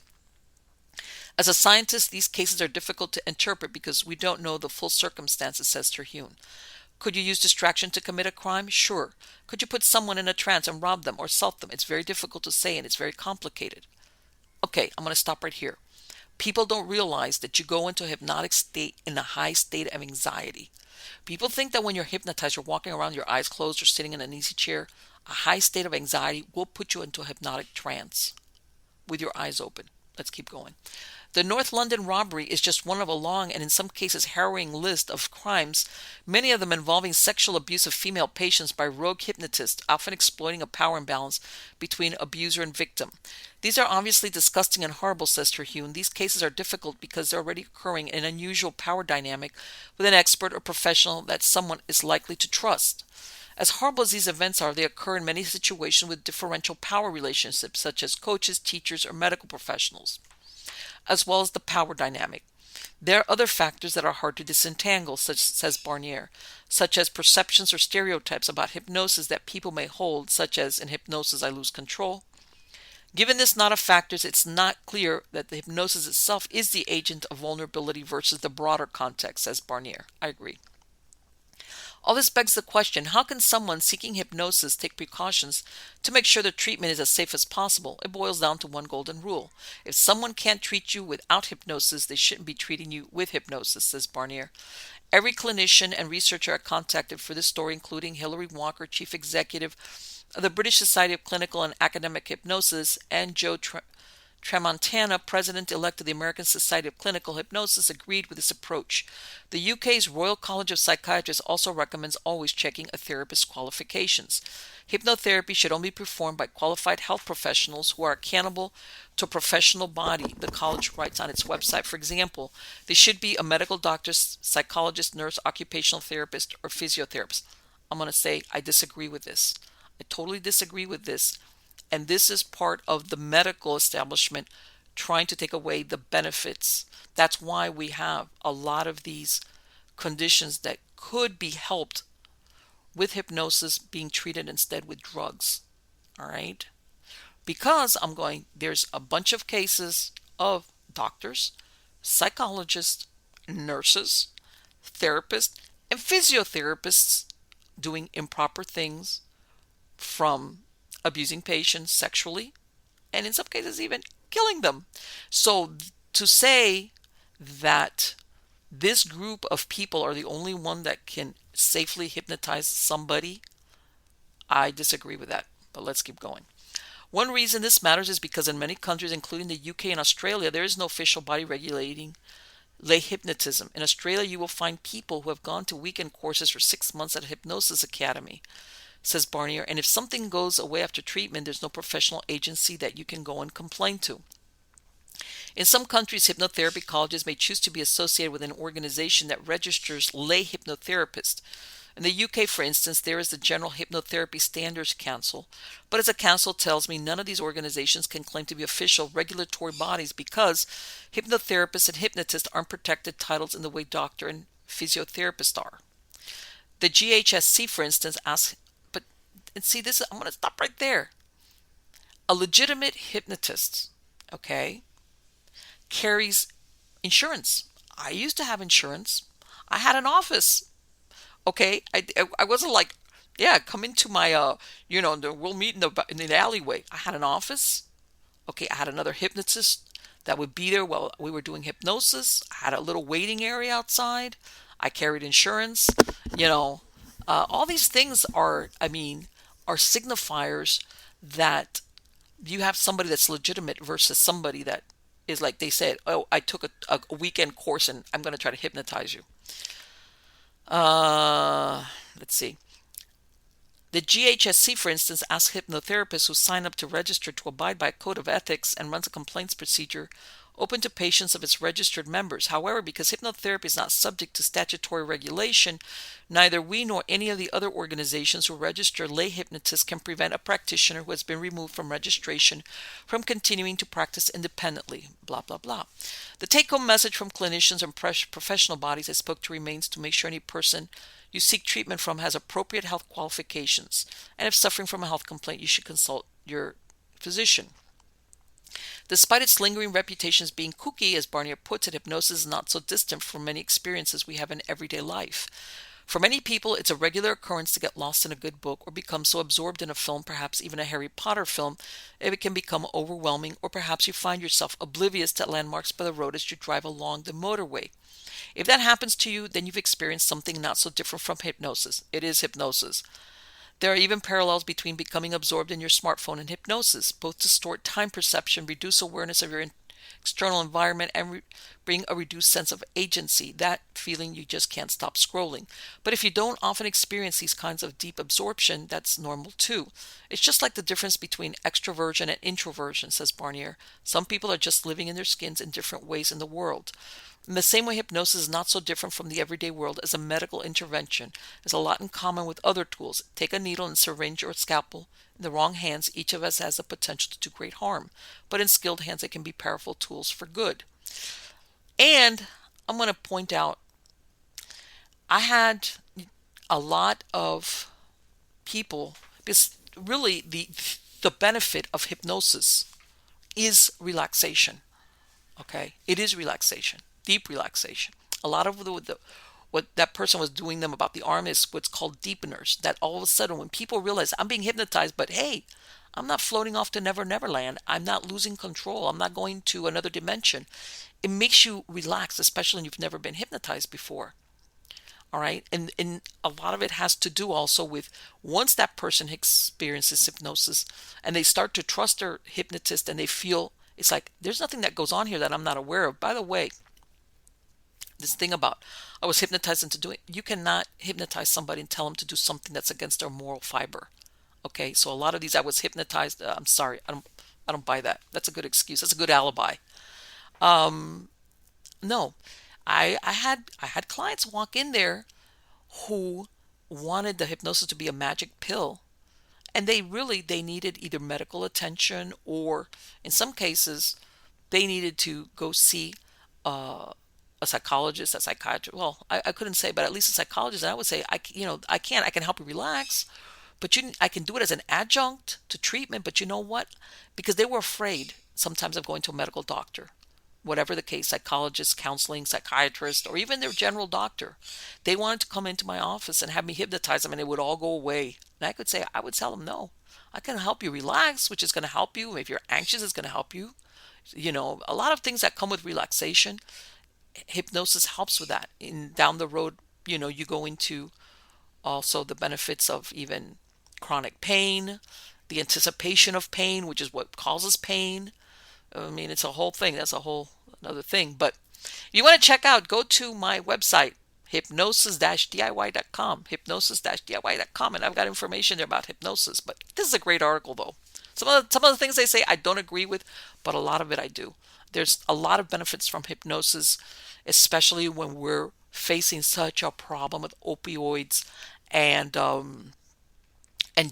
As a scientist, these cases are difficult to interpret because we don't know the full circumstances, says Terhune. Could you use distraction to commit a crime? Sure. Could you put someone in a trance and rob them or assault them? It's very difficult to say, and it's very complicated. Okay, I'm going to stop right here. People don't realize that you go into a hypnotic state in a high state of anxiety. People think that when you're hypnotized, you're walking around, your eyes closed, or sitting in an easy chair. A high state of anxiety will put you into a hypnotic trance with your eyes open. Let's keep going. The North London robbery is just one of a long and in some cases harrowing list of crimes, many of them involving sexual abuse of female patients by rogue hypnotists, often exploiting a power imbalance between abuser and victim. These are obviously disgusting and horrible, says Terhune. These cases are difficult because they're already occurring in an unusual power dynamic with an expert or professional that someone is likely to trust. As horrible as these events are, they occur in many situations with differential power relationships, such as coaches, teachers, or medical professionals, as well as the power dynamic. There are other factors that are hard to disentangle, says Barnier, such as perceptions or stereotypes about hypnosis that people may hold, such as, in hypnosis I lose control. Given this knot of factors, it's not clear that the hypnosis itself is the agent of vulnerability versus the broader context, says Barnier. I agree. All this begs the question, how can someone seeking hypnosis take precautions to make sure the treatment is as safe as possible? It boils down to one golden rule. If someone can't treat you without hypnosis, they shouldn't be treating you with hypnosis, says Barnier. Every clinician and researcher I contacted for this story, including Hilary Walker, chief executive of the British Society of Clinical and Academic Hypnosis, and Joe Tramontana, president-elect of the American Society of Clinical Hypnosis, agreed with this approach. The UK's Royal College of Psychiatrists also recommends always checking a therapist's qualifications. Hypnotherapy should only be performed by qualified health professionals who are accountable to a professional body, the college writes on its website. For example, they should be a medical doctor, psychologist, nurse, occupational therapist, or physiotherapist. I'm going to say I disagree with this. I totally disagree with this. And this is part of the medical establishment trying to take away the benefits. That's why we have a lot of these conditions that could be helped with hypnosis being treated instead with drugs. All right? Because there's a bunch of cases of doctors, psychologists, nurses, therapists, and physiotherapists doing improper things, from abusing patients sexually and in some cases even killing them. So to say that this group of people are the only one that can safely hypnotize somebody, I disagree with that. But let's keep going. One reason this matters is because in many countries, including the UK and Australia, there is no official body regulating lay hypnotism. In Australia, you will find people who have gone to weekend courses for 6 months at a hypnosis academy, says Barnier, and if something goes away after treatment, there's no professional agency that you can go and complain to. In some countries, hypnotherapy colleges may choose to be associated with an organization that registers lay hypnotherapists. In the UK, for instance, there is the General Hypnotherapy Standards Council, but as a council tells me, none of these organizations can claim to be official regulatory bodies because hypnotherapists and hypnotists aren't protected titles in the way doctor and physiotherapists are. The GHSC, for instance, asks, and see this, I'm going to stop right there. A legitimate hypnotist, okay, carries insurance. I used to have insurance. I had an office. Okay, I wasn't like, yeah, come into my we'll meet in the alleyway. I had an office. Okay, I had another hypnotist that would be there while we were doing hypnosis. I had a little waiting area outside. I carried insurance. All these things are signifiers that you have somebody that's legitimate versus somebody that is like they said, oh, I took a weekend course and I'm going to try to hypnotize you. Let's see. The GHSC, for instance, asks hypnotherapists who sign up to register to abide by a code of ethics and runs a complaints procedure open to patients of its registered members. However, because hypnotherapy is not subject to statutory regulation, neither we nor any of the other organizations who register lay hypnotists can prevent a practitioner who has been removed from registration from continuing to practice independently. Blah, blah, blah. The take-home message from clinicians and professional bodies I spoke to remains to make sure any person you seek treatment from has appropriate health qualifications. And if suffering from a health complaint, you should consult your physician. Despite its lingering reputation as being kooky, as Barnier puts it, hypnosis is not so distant from many experiences we have in everyday life. For many people, it's a regular occurrence to get lost in a good book or become so absorbed in a film, perhaps even a Harry Potter film, if it can become overwhelming, or perhaps you find yourself oblivious to landmarks by the road as you drive along the motorway. If that happens to you, then you've experienced something not so different from hypnosis. It is hypnosis. There are even parallels between becoming absorbed in your smartphone and hypnosis. Both distort time perception, reduce awareness of your external environment, and bring a reduced sense of agency, that feeling you just can't stop scrolling. But if you don't often experience these kinds of deep absorption, that's normal too. It's just like the difference between extroversion and introversion, says Barnier. Some people are just living in their skins in different ways in the world. In the same way, hypnosis is not so different from the everyday world as a medical intervention. There's a lot in common with other tools. Take a needle and syringe or scalpel. In the wrong hands, each of us has the potential to do great harm. But in skilled hands, it can be powerful tools for good. And I'm going to point out, I had a lot of people, because really the benefit of hypnosis is relaxation. Okay? It is relaxation. Deep relaxation. A lot of what that person was doing them about the arm is what's called deepeners. That all of a sudden, when people realize I'm being hypnotized, but hey, I'm not floating off to Never Never Land. I'm not losing control. I'm not going to another dimension. It makes you relax, especially when you've never been hypnotized before. All right. And a lot of it has to do also with once that person experiences hypnosis and they start to trust their hypnotist and they feel it's like there's nothing that goes on here that I'm not aware of. By the way, this thing about I was hypnotized into doing, you cannot hypnotize somebody and tell them to do something that's against their moral fiber. Okay, so a lot of these I was hypnotized. I'm sorry, I don't buy that. That's a good excuse. That's a good alibi. No, I had clients walk in there who wanted the hypnosis to be a magic pill, and they needed either medical attention or, in some cases, they needed to go see uh, a psychologist, a psychiatrist. Well, I couldn't say, but at least a psychologist. And I would say, I can help you relax, but I can do it as an adjunct to treatment. But you know what? Because they were afraid sometimes of going to a medical doctor, whatever the case, psychologist, counseling, psychiatrist, or even their general doctor. They wanted to come into my office and have me hypnotize them, and it would all go away. And I would tell them, no, I can help you relax, which is going to help you. If you're anxious, it's going to help you. A lot of things that come with relaxation, hypnosis helps with that. In down the road, you go into also the benefits of even chronic pain, the anticipation of pain, which is what causes pain. I mean, it's a whole thing. That's a whole another thing. But if you want to check out, go to my website, hypnosis-diy.com, hypnosis-diy.com, and I've got information there about hypnosis. But this is a great article, though. Some of the things they say I don't agree with, but a lot of it I do. There's a lot of benefits from hypnosis, especially when we're facing such a problem with opioids and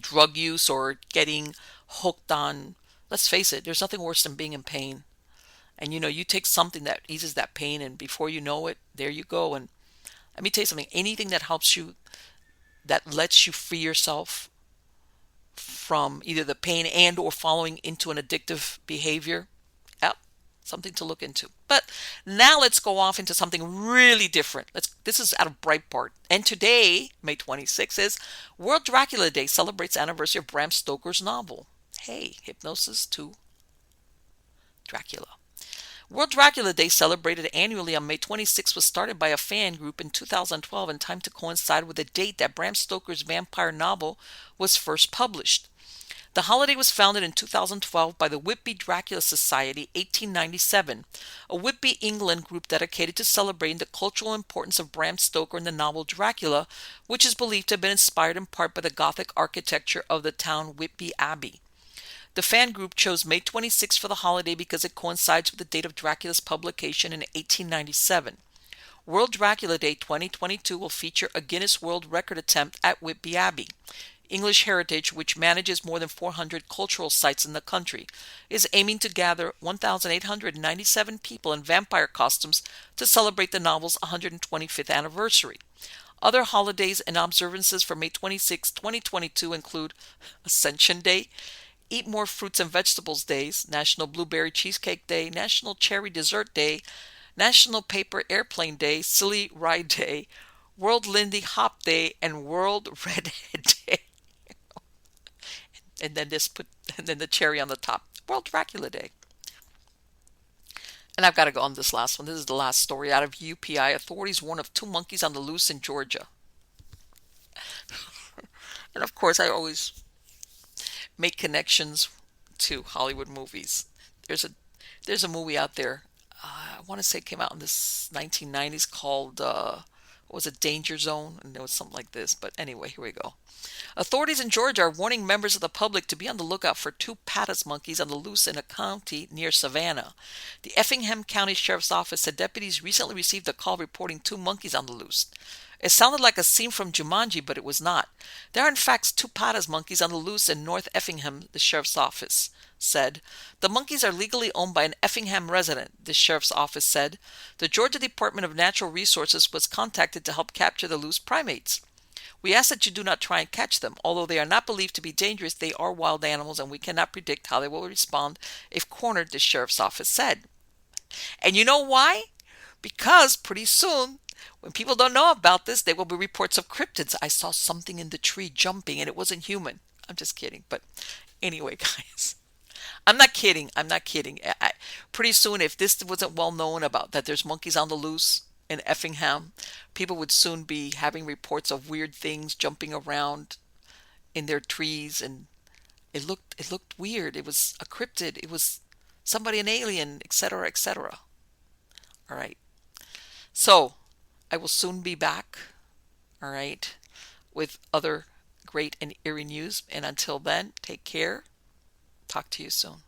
drug use or getting hooked on. Let's face it, there's nothing worse than being in pain. And you take something that eases that pain, and before you know it, there you go. And let me tell you something, anything that helps you, that lets you free yourself from either the pain and or following into an addictive behavior, yep, something to look into. But now let's go off into something really different. This is out of Breitbart. And today, May 26th, is World Dracula Day, celebrates anniversary of Bram Stoker's novel. Hey, hypnosis to Dracula. World Dracula Day, celebrated annually on May 26, was started by a fan group in 2012 in time to coincide with the date that Bram Stoker's vampire novel was first published. The holiday was founded in 2012 by the Whitby Dracula Society, 1897, a Whitby, England group dedicated to celebrating the cultural importance of Bram Stoker in the novel Dracula, which is believed to have been inspired in part by the Gothic architecture of the town Whitby Abbey. The fan group chose May 26 for the holiday because it coincides with the date of Dracula's publication in 1897. World Dracula Day 2022 will feature a Guinness World Record attempt at Whitby Abbey. English Heritage, which manages more than 400 cultural sites in the country, is aiming to gather 1,897 people in vampire costumes to celebrate the novel's 125th anniversary. Other holidays and observances for May 26, 2022 include Ascension Day, Eat More Fruits and Vegetables Days, National Blueberry Cheesecake Day, National Cherry Dessert Day, National Paper Airplane Day, Silly Ride Day, World Lindy Hop Day, and World Redhead Day. And then the cherry on the top, World Dracula Day. And I've got to go on this last one. This is the last story out of UPI. Authorities warn of 2 monkeys on the loose in Georgia. And of course, I always make connections to Hollywood movies. There's a movie out there. I want to say it came out in the 1990s called what was it, Danger Zone, and it was something like this. But anyway, here we go. Authorities in Georgia are warning members of the public to be on the lookout for 2 Pattis monkeys on the loose in a county near Savannah. The Effingham County Sheriff's Office said deputies recently received a call reporting 2 monkeys on the loose. It sounded like a scene from Jumanji, but it was not. There are in fact 2 Pattis monkeys on the loose in North Effingham, the sheriff's office said. The monkeys are legally owned by an Effingham resident, the sheriff's office said. The Georgia Department of Natural Resources was contacted to help capture the loose primates. We ask that you do not try and catch them. Although they are not believed to be dangerous, they are wild animals and we cannot predict how they will respond if cornered, the sheriff's office said. And you know why? Because pretty soon, when people don't know about this, there will be reports of cryptids. I saw something in the tree jumping and it wasn't human. I'm just kidding. But anyway, guys, I'm not kidding. Pretty soon, if this wasn't well known about that there's monkeys on the loose in Effingham, people would soon be having reports of weird things jumping around in their trees, and it looked weird. It was a cryptid. It was somebody, an alien, etc., etc. All right. So I will soon be back. All right, with other great and eerie news. And until then, take care. Talk to you soon.